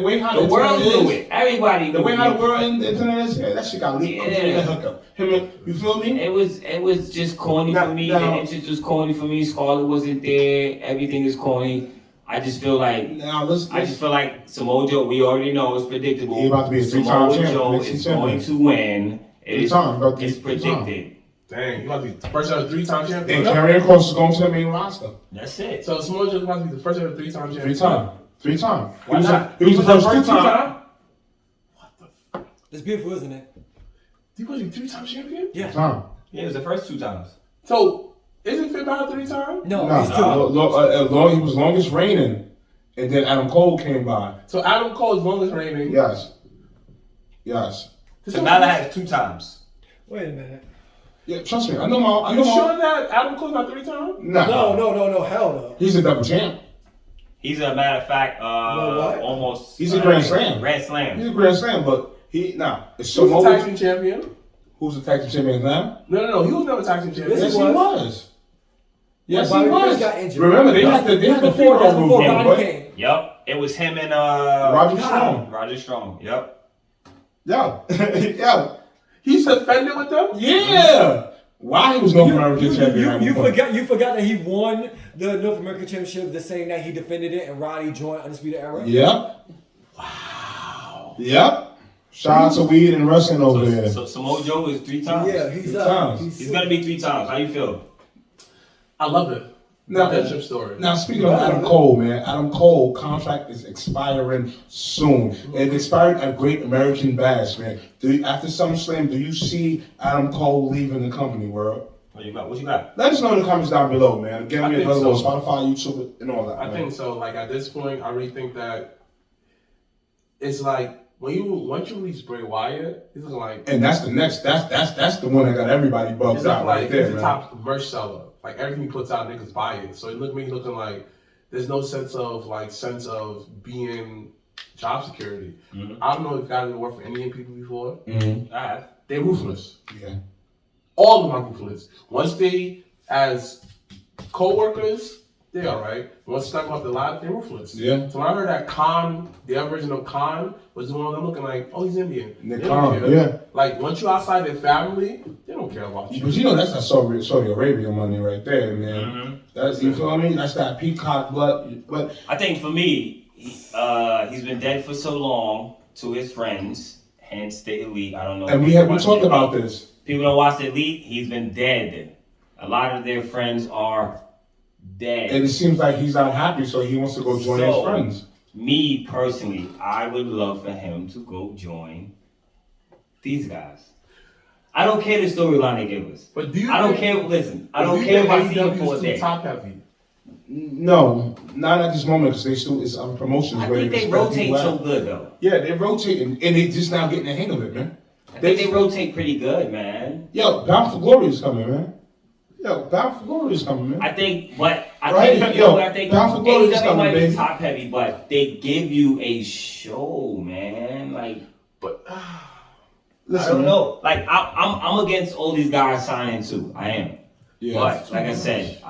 way how the world internet knew is, it. Everybody The knew way it. how the world and the internet is, yeah, that shit got leaked. Yeah. Quicker than a hookup. You feel me? It was just corny Now- for me. now- The entrance was corny for me. Scarlett wasn't there. Everything is corny. I just feel like Now let's. Samoa Joe. We already know it's predictable. He about to be a three-time Samoa champion, Joe NXT is champion. going to win. It's Three-time, it's predicted. Dang, you about to be the first ever 3-time champion. And Karrion Cross is going to the main roster. That's it. So Samoa Joe's about to be the first ever 3-time champion. Three-time. Why not? He was the first two-time. It's beautiful, isn't it? You want to be 3-time champion? Yeah. Time. Yeah, it was the first 2 times. So isn't Finn Balor 3-time? No, Nah, it's two. he was longest reigning, and then Adam Cole came by. So Adam Cole is longest reigning. Yes. So Balor has 2 times. Wait a minute. Yeah, trust me. I know my. I You know my. sure that Adam Cole's not 3-time? Nah. No, hell no. He's a double champ. He's a matter of fact, what? almost. He's a Grand Slam. Grand He's Slam. a Grand Slam, but it's Who's the tag Samoa. team champion? Who's the tag team champion now? No. He was never tag team champion. Yes, Yes, he was. Yes, he Bobby was. Fish got injured. Remember, they had the That's female before rules on, Roddy boy. came. Yep. It was him and Roger Strong. Roger Strong. Yep. Yo. He's defended with them? Yeah. Why he was going for American champion? You forgot that he won the North American Championship the same night he defended it and Roddy joined Undisputed Era? Yep. Wow. Yep. Shout out to Weed and Wrestling over there. So Samoa Joe is 3 times. Yeah, he's Three up. times. He's gonna be 3 times. How you feel? I love it. Now, Redemption story. Now, speaking of Adam Cole, man, Adam Cole contract is expiring soon. It expired at Great American Bash, man. After SummerSlam, do you see Adam Cole leaving the company, world? What you got? What you got? Let us know in the comments down below, man. Again, I we're think available on so. Spotify, YouTube, and all that. I think so. Like at this point, I really think that it's like once you release Bray Wyatt, he's looking like And that's the next. That's the one that got everybody he's bugged looking out like right there, he's the man. top merch seller. Like everything he puts out, niggas buy it. So it looking like there's no sense of being job security. Mhm. I don't know if you guys have worked for Indian people before. Mm-hmm. I have. They're ruthless. Yeah. All of them are ruthless. Once they, as co-workers, they're all right. Once you talk about the lot, they're ruthless. Yeah. So when I heard that Khan, the original Khan, was one of them looking like, oh, he's Indian. Nick They don't Khan, care. yeah. Like, once you're outside their family, they don't care about you. But you know that's that Saudi Arabia money right there, man. Mm-hmm. That's, you feel me? That's that peacock blood. But I think for me, he's been dead for so long to his friends, hence the Elite. I don't know. and if we people haven't watch talked the about Elite. this. People don't watch the Elite. He's been dead. A lot of their friends are dead. And it seems like he's not happy, so he wants to go join his friends. Me personally, I would love for him to go join these guys. I don't care the storyline they give us. But do you I don't think- care. Listen, I but don't do you care if think I see him AEW for a is day. too top heavy? No, not at this moment because they still it's other promotions. I where think they expect rotate people so out. good though. Yeah, they're rotating, and they just now getting the hang of it, man. I think they rotate pretty good, man. Yo, Bound for Glory is coming, man. Yo, Bound for Glory is coming, man. I think, but I Right? think, Yo, I think Bound for Glory is AEW coming, might be baby. top heavy, but they give you a show, man. Like But I Listen, don't man. know. Like I'm against all these guys signing too. I am. Yeah. But like I said,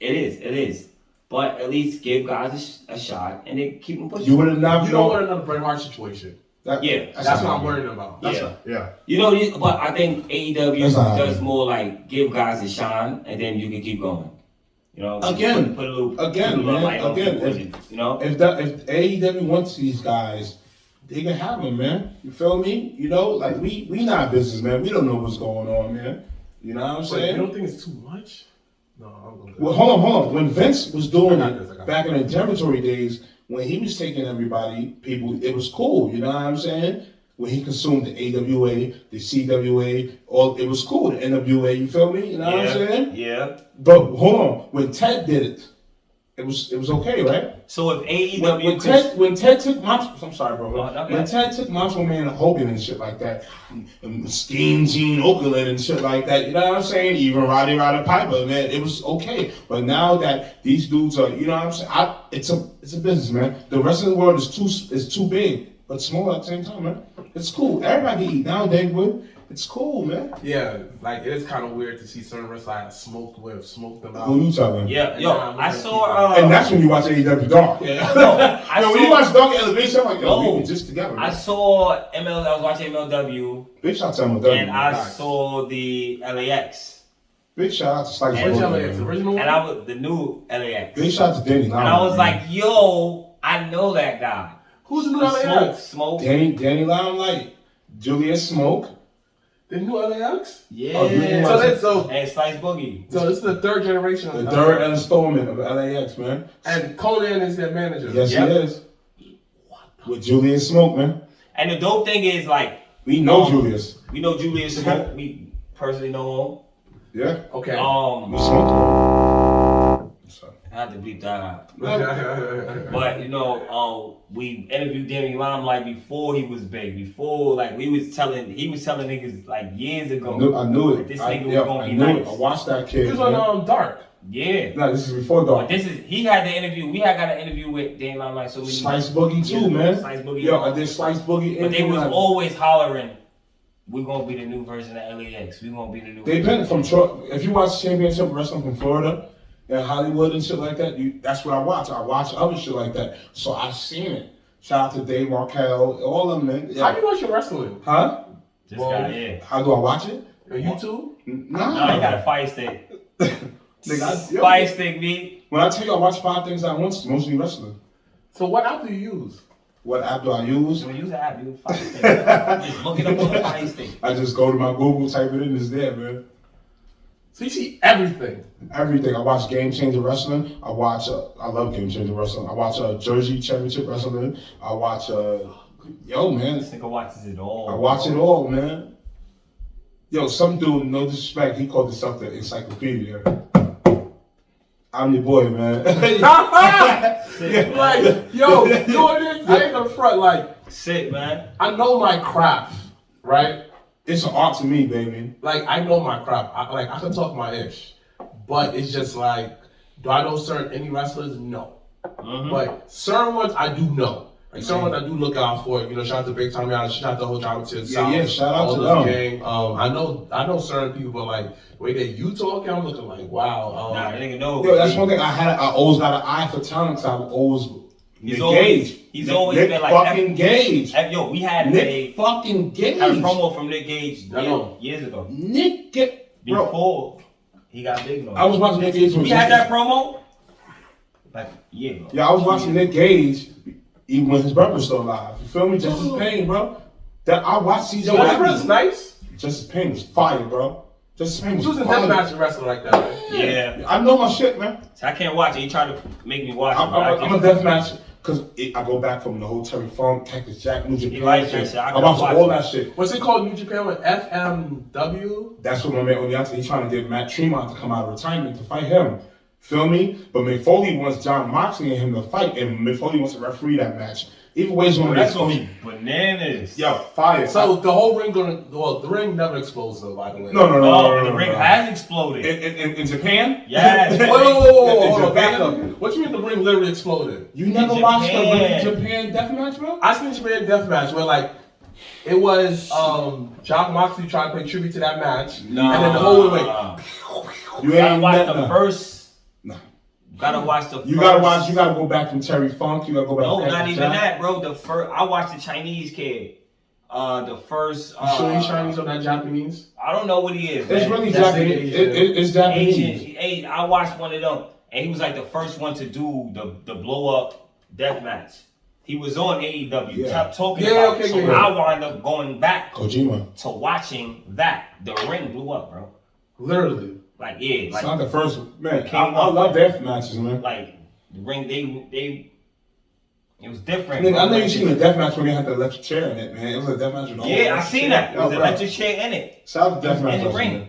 it is. But at least give guys a shot and then keep them pushing. You would have not you don't want another Bret Hart situation. Yeah. That's what I'm worried about. Yeah. You know, but I think AEW That's not does happening. more like give guys a shine and then you can keep going. You know, Again. put a little, Again, put a little man. light on Again, people, if- you know. If AEW wants these guys, they can have them, man. You feel me? You know, like we not business, man. We don't know what's going on, man. You know what I'm But saying? you don't think it's too much? No, I'm going to Well, hold on. When Vince was doing I got this. it back in the territory days, when he was taking people, it was cool. You know what I'm saying? When he consumed the AWA, the CWA, it was cool. The NWA, you feel me? You know what I'm saying? Yeah. But hold on, when Ted did it, it was okay, right? So if AEW When Ted took I'm sorry, bro. okay. When Ted took Macho Man and Hogan and shit like that, and Steen Gene Okerlund and shit like that, you know what I'm saying? Even Roddy Piper, man, it was okay. But now that these dudes are, you know what I'm saying? It's a business, man. The rest of the world is too big, but small at the same time, man. It's cool. Everybody can eat nowadays, Wood. It's cool, man. Yeah, like it is kind of weird to see certain wrestlers I smoked them out. Who you talking? Yeah, yo, Yeah, I saw. And that's when you watch AEW Dark. Yeah. I Yo, when you saw. watch Dark Elevation, I'm like, yo, No. we were just together. I Man. saw I was watching MLW, Big shout out to MLW. and I man. saw the LAX, Big shout out to Slice Which Road, LAX? man. Original one? and I was the new LAX, Big shout out to Danny and I was man. like, yo, I know that guy. Who's the new Smoke, LAX? smoke. Danny Limelight, Julius Smoke. The new LAX? Yeah. Oh, you didn't So watch that's so. And Slice Boogie. So this is the third generation of The third installment of LAX, man. and Conan is their manager. Yes, Yep. he is. With Julius Smoke, man. And the dope thing is, like, We know Um, Julius. we know Julius Smoke. We personally know Yeah. Okay. him. We smoked. So. I had to bleep that out. But you know, we interviewed Danny Limelight before he was big. Before, like, he was telling niggas like years ago. I knew it. Like, this nigga was yeah, gonna I be knew nice. it. I watched that He kid. was on man. Dark. Yeah. No, this is before Dark. But he had the interview. We had got an interview with Danny Limelight. So we Slice Boogie too, Yeah, man. Slice Boogie. Yo, I did Slice Boogie. But they and was like- always hollering, "We're gonna be the new version of LAX. We're gonna be the new." They've been from if you watch Championship Wrestling from Florida and Hollywood and shit like that, that's what I watch. I watch other shit like that. So I've seen it. Shout out to Dave Markel, all of them, man. How do you watch your wrestling? Huh? This Well, guy, yeah. How do I watch it? On YouTube? Nah. No, he got a fire stick. Nigga, yo, Fire stick, me. when I tell you I watch 5 things at once, it's mostly wrestling. So what app do you use? What app do I use? So use the app, you Fire Stick. Just look it up on the Fire Stick. I just go to my Google, type it in, it's there, man. So you see everything. Everything. I watch Game Changer Wrestling. I love Game Changer Wrestling. I watch Jersey Championship Wrestling. I watch, yo, man. This nigga watches it all. I watch it all, man. Yo, some dude, no disrespect, he called himself the encyclopedia. I'm your boy, man. Like, yo, you know what it is? I ain't gonna front. Like, Sick, man. I know my craft, right? It's an art to me, baby. Like, I know my craft. I can talk my ish, but it's just like, do I know certain indie wrestlers? No. But certain ones I do know. Like certain ones I do look out for. You know, shout out to Big Time Yada, shout out to whole Drama to the South. Yeah, shout out to all them. Gang. I know certain people, but like the way that you talking, I'm looking like, wow. Nah, that nigga know. Yo, that's one thing I always got an eye for talent. So I always He's Nick always- Gage. he's always Nick been like fucking Gage. Yo, we had Nick fucking Gage. had a promo from Nick Gage I know. years ago. Nick Gage. Bro, Before he got big. I was watching Nick Gage. We had that promo like a year ago. Yeah, I was watching Nick Gage even when his brother was still alive. You feel me? Justice Payne, bro. That I watched CJ. Yo, that brother's nice. Justice Payne was fire, bro. Justice Payne was He was a fire. deathmatch wrestler like that, right? Yeah. I know my shit, man. So I can't watch it. He tried to make me watch it. I'm a deathmatch because I go back from the whole Terry Funk, Cactus Jack, New Japan. like that shit. I I gotta watched watch all it. that shit. What's it called? New Japan with FMW? That's what my man Onyata, he's trying to get Matt Tremont to come out of retirement to fight him. Feel me? But Mick Foley wants John Moxley and him to fight, and Mick Foley wants to referee that match. Either way, it's gonna That's be gonna be bananas. Yo, fire. So the whole ring the ring never explodes though, by the way. No, the ring has exploded. In Japan? Yes. Wait, hold In on, back Japan? up. What you mean the ring literally exploded? You never In watched the Japan. Japan deathmatch, bro? I seen Japan Deathmatch where like it was John Moxley trying to pay tribute to that match. No. And then the whole way You Gotta ain't watch never. the first. No. Gotta watch the first. You gotta watch. You gotta go back from Terry Funk. You gotta go back. No, to not Cactus even Jack. that, bro. The first. I watched the Chinese kid. The first. You sure he's Chinese or not Japanese? I don't know what he is. It's man. really That's Japanese. Asian. It's Japanese. Asian. I watched one of them, and he was like the first one to do the blow up death match. He was on AEW, Yeah. talking Yeah, about okay, it. So yeah. I wound up going back Kojima. to watching that. The ring blew up, bro. Literally. Like yeah, It's not the first man. Came I up. love death matches, man. like the ring. They. It was different. Nigga, I know bro. you seen the death match when they had the electric chair in it, man. It was a death match with all Yeah, I electric seen chair. that. It was Yo, an bro. electric chair in it. Shout out to death match In the wrestling, ring. man.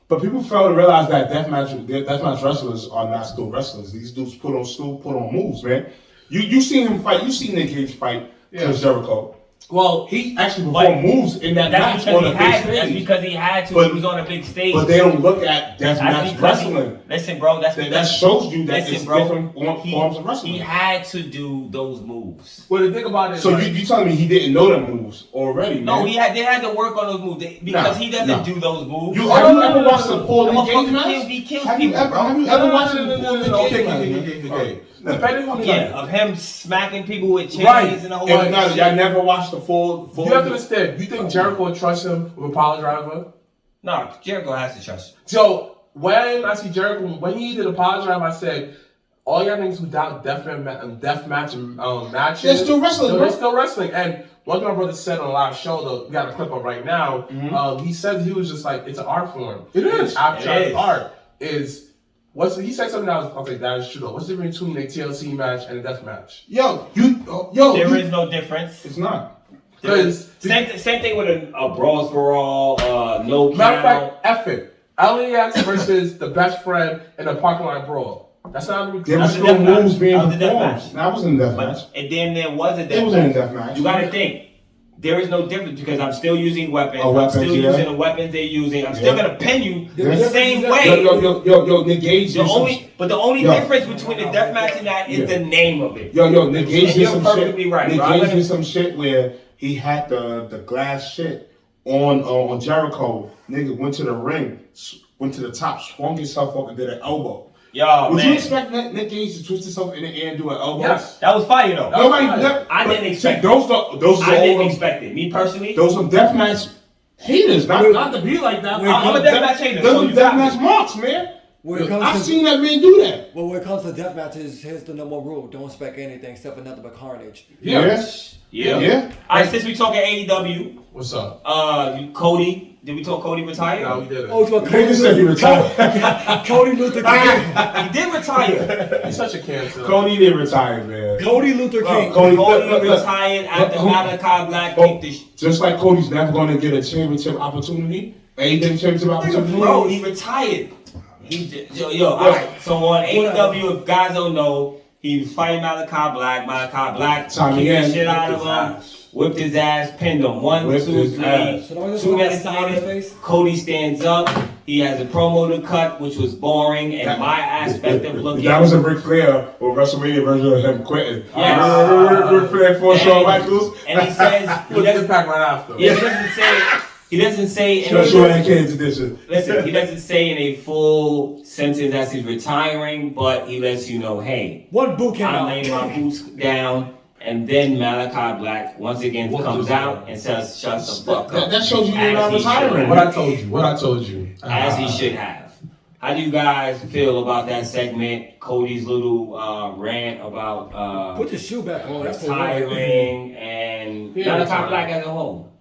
But people fail to realize that deathmatch wrestlers are not still wrestlers. These dudes put on moves, man. You seen him fight. You seen Nick Gage fight Chris Jericho. Well, He actually performed moves in that That's match on because a he big had. That's stage. because he had to. But- He was on a big stage. But they don't look at That's deathmatch because he- wrestling. Listen, bro. That's That because shows you that listen, it's bro, different forms of wrestling. He had to do those moves. well, the thing about it is So like, you telling me he didn't know them moves already, No, man? they had to work on those moves because Nah, he doesn't nah. do those moves. Have you ever watched the full Nick Gage Motherfucker match? he kills Have you people, ever bro. watched the full Nick Okay, Gage match? okay. No. Depending on the Yeah, of him smacking people with chains Right. and the whole And other shit. y'all never watched the full. you have to understand, you think Jericho would trust him with a power driver? No, Jericho has to trust you. So when I see Jericho, when he did a power drive, I said, all y'all niggas who doubt death match matches, They're still wrestling, They're bro. still wrestling. And one thing my brother said on a live show, that we got a clip of right now, he said he was just like, it's an art form. It is. It's abstract It is. art. He said something that I was like, that is true though. What's the difference between a TLC match and a death match? There is no difference. It's not. Because Same thing with a Brawls for All, no matter of count. fact, F it. LAX versus the best friend in a parking lot brawl. That's not even There was That still was a death moves match. being That was a death performed. match. That wasn't a death match. And then there was a It death wasn't a match. death match. You gotta think. There is no difference because I'm still using weapons. Weapons, I'm still yeah. using the weapons they're using. I'm still Yeah. gonna pin you Yeah. the same way. Yo, Nick Gage The did some. only Yo. difference between the death match and that is Yeah. the name of it. Yo, Nick Gage And did you're some shit. perfectly right, Nick bro. I'm Gage gonna- did some shit where he had the glass shit on Jericho. Nigga went to the ring, went to the top, swung himself up and did an elbow. Yo, Would man. you expect Nick Gage to twist himself in the air and do an elbow? Yes. That was fire though. Nobody. I didn't expect those. Those I are didn't all. expect it. Me personally, Those are deathmatch haters. Not to be like that. I'm a deathmatch hater, Those so are you got deathmatch marks, man. When it comes I've to seen that man do that. well, when it comes to death matches, here's the number one rule: don't expect anything except for nothing but carnage. Yeah. Yeah. All right, since we talking AEW, What's up? Cody. Did we talk Cody retired? No, we didn't. Oh, it's about Nigga said he retired. Cody Luther King. He did retire. He's such a cancer. Cody didn't retire, man. Cody Luther King. Cody- Cody retired after Malachi Black kicked the Just like Cody's never going to get a championship opportunity. AEW championship opportunity. Bro, he retired. He did, yo, all right. So on AEW, if guys don't know, he was fighting Malachi Black. Malachi Black Time kicked again. the shit out of him, whipped his ass, pinned him. 1, Whipped 2, his 3. ass. So don't just 2 look at minutes the side of his later, face. Cody stands up. He has a promo to cut, which was boring, and my aspect of looking. That was a Ric Flair or WrestleMania version of him quitting. Yes. Ric Flair for Shawn Michaels. And he says He was doesn't- Impact right after. Yeah, he doesn't say Shawn and Kids edition. Listen, he doesn't say in a full sentence as he's retiring, but he lets you know, hey, One boot came I'm out. laying my boots down, and then Malachi Black once again What comes was out that? and says, shut the fuck up. That shows you you're not As he should. retiring. What I told you. As he should have. How do you guys feel about that segment? Cody's little rant about Put your shoe back on. That's the one. retiring and Yeah, Malachi retiring. Black as a whole.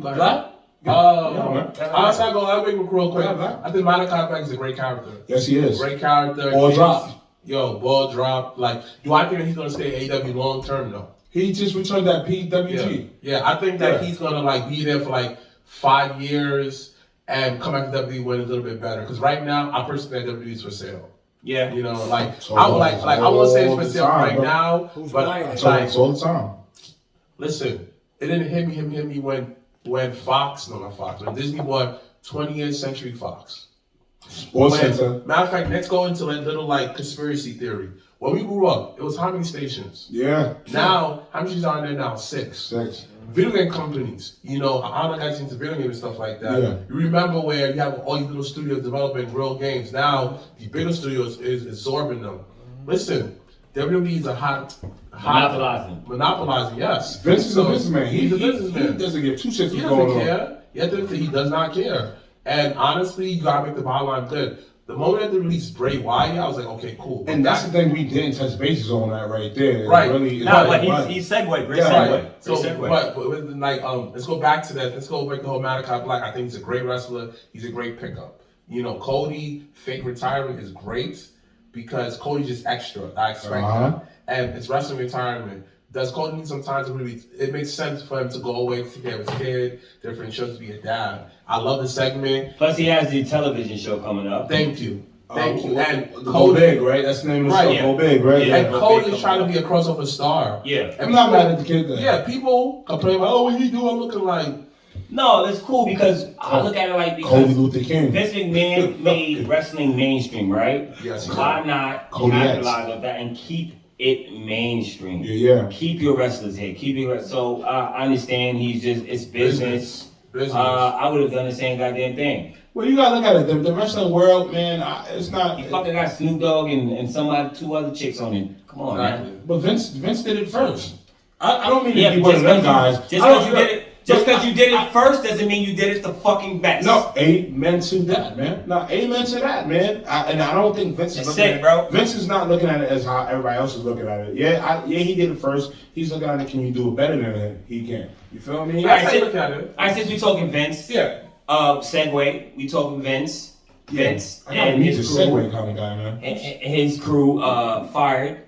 Black? man. Honestly, I'll make it real quick. Yeah, man. I think Malachi Black is a great character. Yes, he is. Great character. Ball drop. Yo, ball drop. Like, do I think he's gonna stay AEW long term? No. He just returned that PWG. Yeah, I think that Yeah. he's gonna like be there for like 5 years and come back to WWE when it's a little bit better. Because right now, I personally think WWE is for sale. Yeah. You know, like So, I would like I won't say it's for all the sale time, right bro. now, Who's but buying it? So like it's all the time. listen, it didn't hit me when Fox, no not Fox, when Disney bought 20th Century Fox. Sports Center. Matter of fact, let's go into a little like conspiracy theory. When we grew up, it was how many stations? Yeah. Now, how many stations are there now? 6. 6. Video game companies, you know, I don't know guys into video games and stuff like that. Yeah. You remember where you have all these little studios developing real games. Now, the bigger studios is absorbing them. Listen, WWE is a hot monopolizing, yes. Vince is a businessman. He's a He businessman. doesn't give 2 shits He what's going doesn't on. care. He does not care. And honestly, you gotta make the bottom line good. The moment that they released Bray Wyatt, I was like, okay, cool. And that's the thing we didn't touch bases on that right there. It's Right. Really, No, it's but like- he segued. Great Yeah, segue. Right. So, Great segue. but with, like, let's go back to that. Let's go back to the whole Malachi Black. I think he's a great wrestler. He's a great pickup. You know, Cody fake retiring is great because Cody's just extra. I expect that. And it's wrestling retirement. Does Cody need some time to really? It makes sense for him to go away to take care of his kid, different shows to be a dad. I love the segment. Plus, he has the television show coming up. Thank you. Thank you. And Go Cody, Big, right? That's the name of the Right, show. yeah. Go Big, right? Yeah. and Go Cody Big is trying to be a crossover star. Yeah. I'm not mad at the kid. Then. Yeah, people complain about, oh, what he do? I'm looking like. No, that's cool because I look at it like Cody because Luther King. Vince McMahon made wrestling mainstream, right? Yes, he Why not Cody X. capitalize on that and keep it mainstream? Yeah. Keep your wrestlers here. Keep your so I understand he's just it's business. Business. I would have done the same goddamn thing. Well, you gotta look at it. The wrestling world, man, it's not. He fucking got Snoop Dogg and somebody 2 other chicks on it. Come on, Exactly. man. But Vince did it first. I don't mean Yeah, to be but one of them guys. just I because don't- you did it. Just because you did it first doesn't mean you did it the fucking best. No, amen to that, man. No, amen to that, man. And I don't think Vince is That's looking it, at bro. Vince is not looking at it as how everybody else is looking at it. Yeah, he did it first. He's looking at it. Can you do it better than him? He can. You feel me? Right. That's how you look at it. All right, since we talking Vince, Yeah. segue. We talking Vince. Vince I got and he's his a crew. segue kind of guy, man. And his crew fired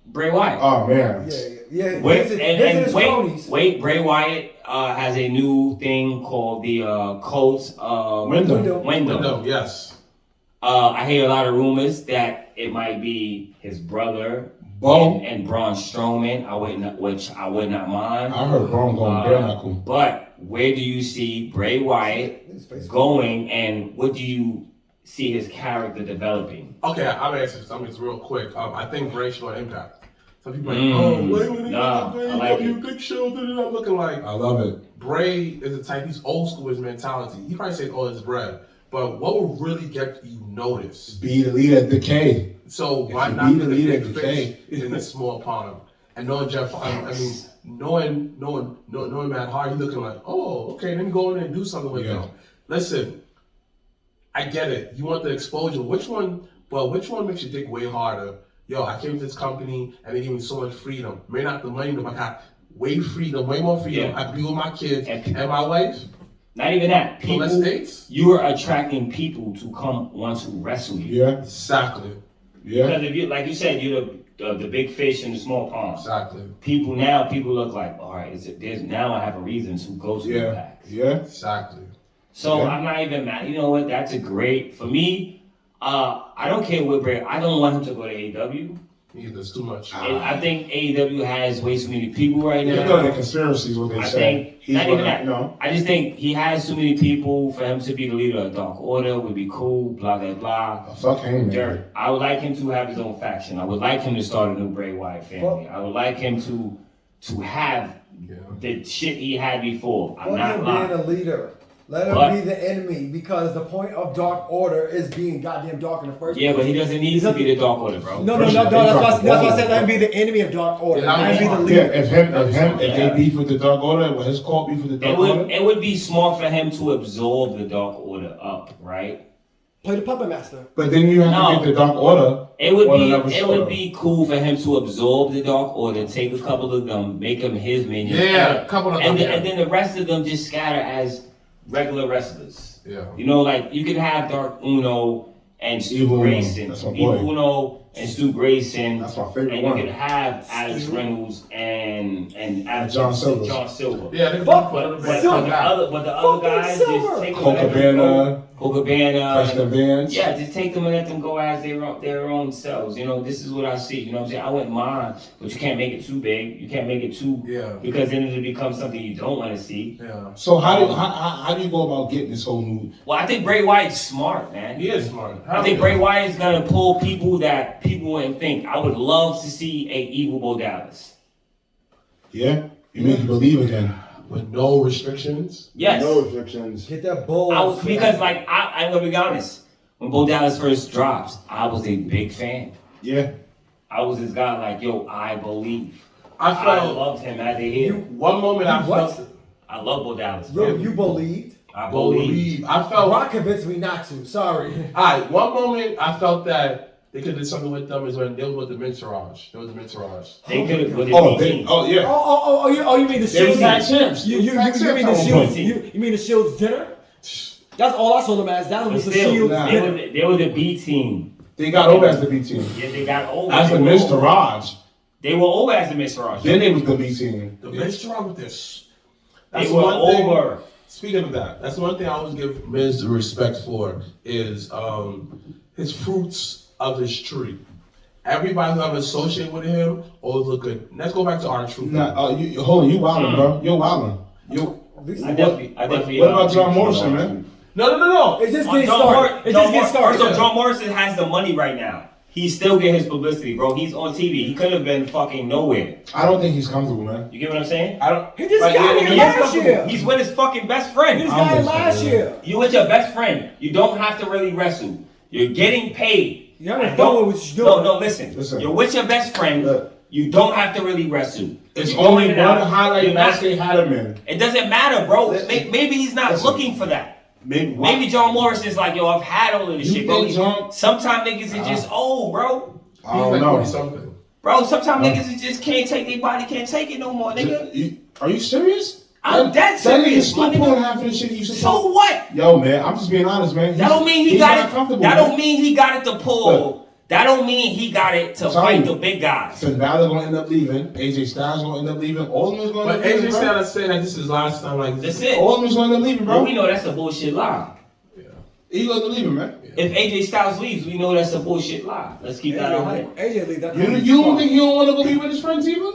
Bray Wyatt. Oh man. Yeah. Wait, Vincent and his cronies. wait. Bray Wyatt has a new thing called the Colts Wyndham. Wyndham. No, yes. I hear a lot of rumors that it might be his brother Bo. and Braun Strowman. Which I would not mind. I heard Braun going bare knuckle. But where do you see Bray Wyatt going, and what do you see his character developing? Okay, I'm gonna answer something real quick. I think Bray should go Impact. Some people are Mm. like, oh, wait, when he Nah, got I like AEW, it. big show, I'm looking like I love it. Bray is a type. He's old school his mentality. He probably said all his bread, but what will really get you noticed? Be the leader at Decay. So If why you not be be the the leader, big you fish can't. in a small pond? And knowing Jeff, knowing Matt Hardy, looking like, oh, okay, let me go in and do something with Yeah. him. Listen, I get it. You want the exposure. Which one makes your dick way harder? Yo, I came to this company and they gave me so much freedom. Maybe not the money, but I got way more freedom. Yeah. I be with my kids and my wife. Not even that. For less People, dates? you are attracting people to come want to wrestle you. Yeah. Exactly. Yeah. Because if you, like you said, you're the big fish in the small pond. Exactly. People look like, all right, there's now I have a reason to go to the Yeah. back. Yeah. Exactly. So Yeah. I'm not even mad. You know what? That's a great for me. I don't care what brand. I don't want him to go to AEW. There's too much. And I think AEW has way too many people right You now. know the conspiracies, what they I say. think He's not even gonna, that. you know. I just think he has too many people for him to be the leader of Dark Order. Would be cool. Blah blah blah. Fuck him, man. Dirt. I would like him to have his own faction. I would like him to start a new Bray Wyatt family. I would like him to have the shit he had before. I'm Fuck not him lying. being a leader. Let him But- be the enemy because the point of Dark Order is being goddamn dark in the first Yeah, place. but he doesn't need to be the Dark Order, bro. No, that's why I said let him be the enemy of Dark Order. Yeah, Let him be the Yeah, leader. if they beef with the Dark Order, his call beef with the Dark Order. It would be smart for him to absorb the Dark Order up, right? Play the puppet master. But then you have No. to get the Dark Order. It would on be another show. cool for him to absorb the Dark Order, take a couple of them, make them his minions. Yeah, a couple of them, and then, yeah. and then the rest of them just scatter as regular wrestlers. Yeah. You know, like you can have Dark Uno and Stu Evil Uno, Grayson. that's my Evil boy. Uno and Stu Grayson. That's my favorite and one. you can have Alex Reynolds and John Silver. John Silver. Yeah, they Fuck both But Silver. the other guys Silver. just take them Cole and let them Cabana, go. Cole Cabana. Preston Vance. Yeah, just take them and let them go as their own selves. You know, this is what I see. You know what I'm saying? I wouldn't mind, but you can't make it too big. You can't make it too, because then it'll become something you don't want to see. Yeah. So how do you go about getting this whole new? Well, I think Bray Wyatt's smart, man. He is smart. I think Bray Wyatt is gonna pull people that people wouldn't think. I would love to see a evil Bo Dallas. Yeah, you make you believe again. With no restrictions. Yes. No restrictions. Get that bull. Because I'm gonna be honest. When Bo Dallas first drops, I was a big fan. Yeah. I was this guy like, yo, I believe. I I felt loved him as a heel. one moment I what? felt I love Bo Dallas. Yo, man. you believed? I believe. I felt Brock convinced me not to. Sorry. Alright, one moment I felt that they could have did something with them is when they was with the Mintourage. They was the Mintourage. They could have put it Yeah. You mean the They was Shields? tag champs. You mean Tag the champs at one Shields? point. You mean the Shields dinner? That's all I saw them as. That But was the still, Shields nah. dinner. they were the B team. They got over as the B team. Yeah, they got over. As the They were Mr. over. Raj. They were over as the Mr. Raj. Then they was the B team. The Mintourage with this. They That's were one thing. over. Speaking of that, that's one thing I always give Miz the respect for is his fruits of his tree. Everybody who ever associated with him always look good. Let's go back to our truth. Nah, you wildin', bro. You're wildin'. I definitely. What about John Morrison, man? No. It's just getting started. It's just getting started. So John Morrison has the money right now. He still get his publicity, bro. He's on TV. He could have been fucking nowhere. I don't think he's comfortable, man. You get what I'm saying? I don't. He just like, got here he is last comfortable. year. He's with his fucking best friend. He just got it last year. You with your best friend. You don't have to really wrestle. You're getting paid. You haven't And done don't- what you're doing. No, listen. You're with your best friend. Look. You don't have to really wrestle. It's You only going one out, highlight you're match not- they had him in. It doesn't matter, bro. Listen. Maybe he's not Listen. looking for that. Maybe Maybe John Morrison's like, yo, I've had all of this You shit, bro. think John- Sometimes niggas is just old, bro. I He's don't like know. 40-something. Bro, sometimes niggas is just can't take their body, can't take it no more, nigga. Are you serious? I'm dead That serious, nigga my still nigga. pulling half of the shit he used to So what? Yo, man, I'm just being honest, man. That don't mean he he's got not it. comfortable, That man. don't mean he got it to pull. Look. That don't mean he got it to Sorry. fight the big guys. Finn Balor gonna end up leaving. AJ Styles gonna end up leaving. All of them is gonna But end up leaving, AJ bro. Styles saying that this is his last time. Like That's it. All of them is gonna end up leaving, But bro. we know that's a bullshit lie. He gonna end up leaving, man. If AJ Styles leaves, we know that's a bullshit lie. Let's keep that on it. AJ Lee, that's You don't think he don't want to go be with his friends even?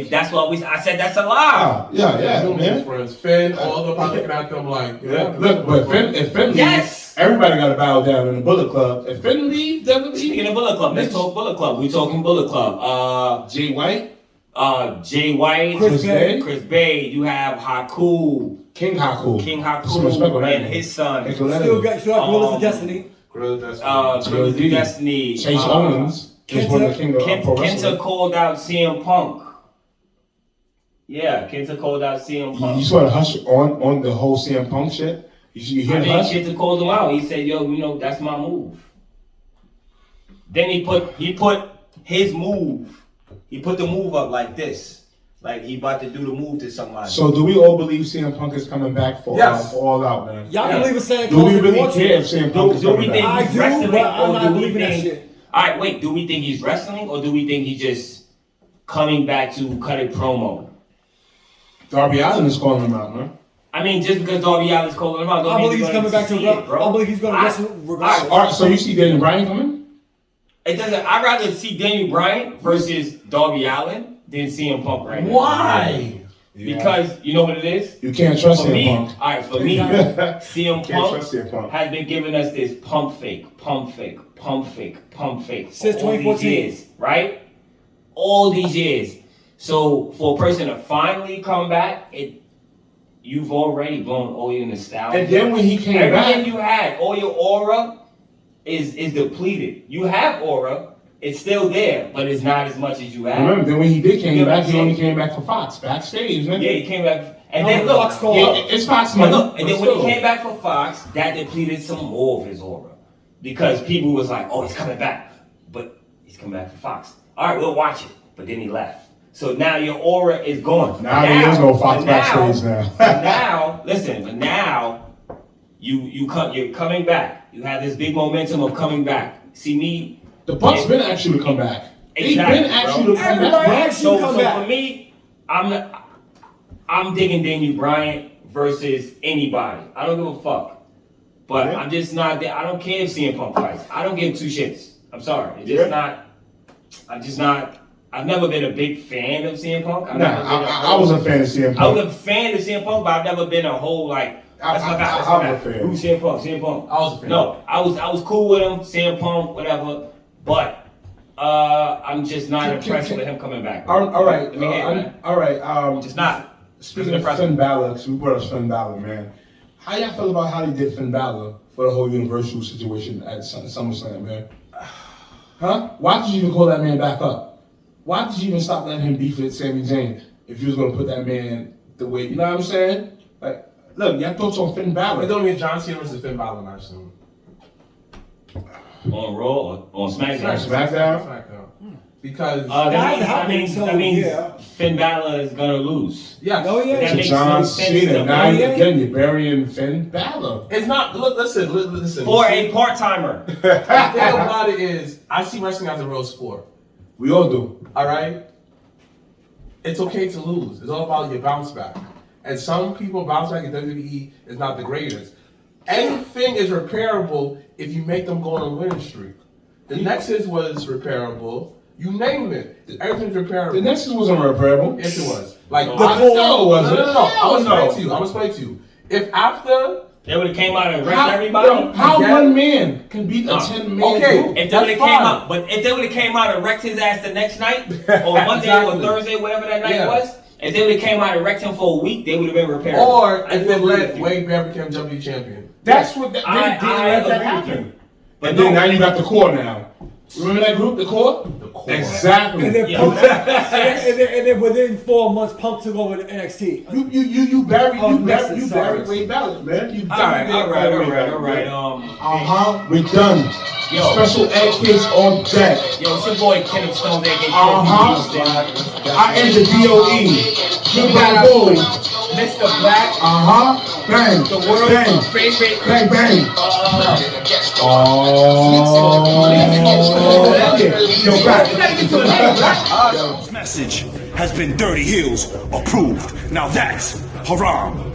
That's what I said. That's a lie. Yeah, his man. friends. Finn, all the probably looking at them like, Yeah, look, but if Finn leaves, Yes. everybody got to bow down in the Bullet Club. If Finn leaves, doesn't Speaking leave. of Bullet Club, let's talk Bullet Club. We talking Bullet Club. Jay White, Jay White, Chris Bay, Chris Bay. You have Haku, King Haku, King Some respect Haku, on that and name. his son. Still got Gorillas of Destiny. Gorillas Joe of D. Destiny. Chase Owens is one of the king of pro Kenta wrestling. called out CM Punk. Yeah, Kenta called out CM Punk. You saw the hush on the whole CM Punk shit. You I hear mean, that? Shitta called him out. He said, "Yo, you know that's my move." Then he put his move. He put the move up like this, like he about to do the move to somebody. So do we all believe CM Punk is coming back for Yes. All Out, man? Y'all can leave a saying Do close we if you really want care if to. CM Punk is do we coming think back? I he's do, wrestling, but I'm or not do we believing that think? shit. All right, wait. Do we think he's wrestling, or do we think he's just coming back to cut a promo? Darby Allin is calling him out, man. I mean, just because Darby Allin's calling him out, don't I mean believe he's gonna coming back to succeed, bro. I believe he's going to wrestle regardless. All right, so you see Daniel Bryan coming? It doesn't. I'd rather see Daniel Bryan versus Darby Allin than CM Punk right now. Why? Because you know what it is. You can't trust For CM me, Punk. all right. For me, CM Can't Punk trust CM Punk. has been giving us this pump fake, pump fake, pump fake, pump fake Since for all these 2014. years, right? All these years. So for a person to finally come back, you've already blown all your nostalgia. And then when he came Everything back, you had, all your aura is depleted. You have aura, it's still there, but it's not as much as you had. remember, then when he did came Yeah, back, but he only so- came back for Fox, backstage, man. Yeah, he came back, and No, then look, Fox called Yeah, up. it's Fox and money. look, and but then when still. he came back for Fox, that depleted some more of his aura because people was like, "Oh, he's coming back," but he's coming back for Fox. All right, we'll watch it, but then he left. So now your aura is gone. Now there is no Fox backstage now. But now, listen, but now you're coming back. You have this big momentum of coming back. See me. The Bucks been actually to come back. They've Exactly, been actually bro. to come Everybody back. actually So, come so back. for me, I'm digging Daniel Bryan versus anybody. I don't give a fuck. But Yeah. I'm just not there. I don't care if CM Punk fights. I don't give two shits. I'm sorry. It's just Yeah. not. I'm just not. I've never been a big fan of CM Punk. I've Nah, never been I was a fan of CM I was Punk. a fan of CM Punk, but I've never been a whole like. That's my guy. That's I'm my a guy. fan. Who's CM Punk? CM Punk. I was a fan. No, I was cool with him. CM Punk, whatever. But I'm just not impressed with him coming back. All right, Let me hear it, man. all right. Just not. Speaking of Finn Balor, because we brought up Finn Balor, man. How y'all feel about how they did Finn Balor for the whole Universal situation at SummerSlam, man? Huh? Why did you even call that man back up? Why did you even stop letting him beef with Sami Zayn if you was gonna put that man the way? You know what I'm saying? Like, look, y'all thoughts on Finn We're Balor? doing a John Cena versus Finn Balor match soon. On Raw or on SmackDown? SmackDown? SmackDown. Because That means yeah. Finn Balor is gonna lose. yes, Oh, yeah. That To makes John no sense Cena. to Now me. again, you're burying Finn Balor. it's not. Look, listen. For a part timer. The thing about it is, I see wrestling as a real sport. We all do. All right. It's okay to lose. It's all about your bounce back. And some people bounce back in WWE is not the greatest. Anything is repairable if you make them go on a winning streak. The Nexus was repairable. You name it. Everything's repairable. The Nexus wasn't repairable. Yes, it was. Like No, No, it wasn't. No. I'm Hell gonna no. explain to you. I'm gonna explain to you. If after They would have came out and wrecked How, everybody. yo, how Again? one man can beat a No. 10-man Okay. group? If they would have That's came fine. out, but if they would have came out and wrecked his ass the next night, or Monday Exactly. or Thursday, whatever that night Yeah. was, if they would have came out and wrecked him for a week, they would have been repaired. or I if do they agree let with you. Wade Barrett become WWE champion. That's what they didn't I let that agree with happen. you. But And no, then now you got the core now. Remember that group, the core? The core. Exactly. And then, Yeah. Punk, and then within 4 months, Punk took over the NXT. You buried Unnecessary. Wade Balor, man. You all right. Wade Um, We're done. Yo. Special ed kids on deck. yo, it's your boy Kenneth Stone there. I am the DOE. Goodbye, boy. Mr. Black, Bang. the world's Bang. favorite. Bang, bang. Yo, back. Message has been Dirty Hills approved. Now that's haram.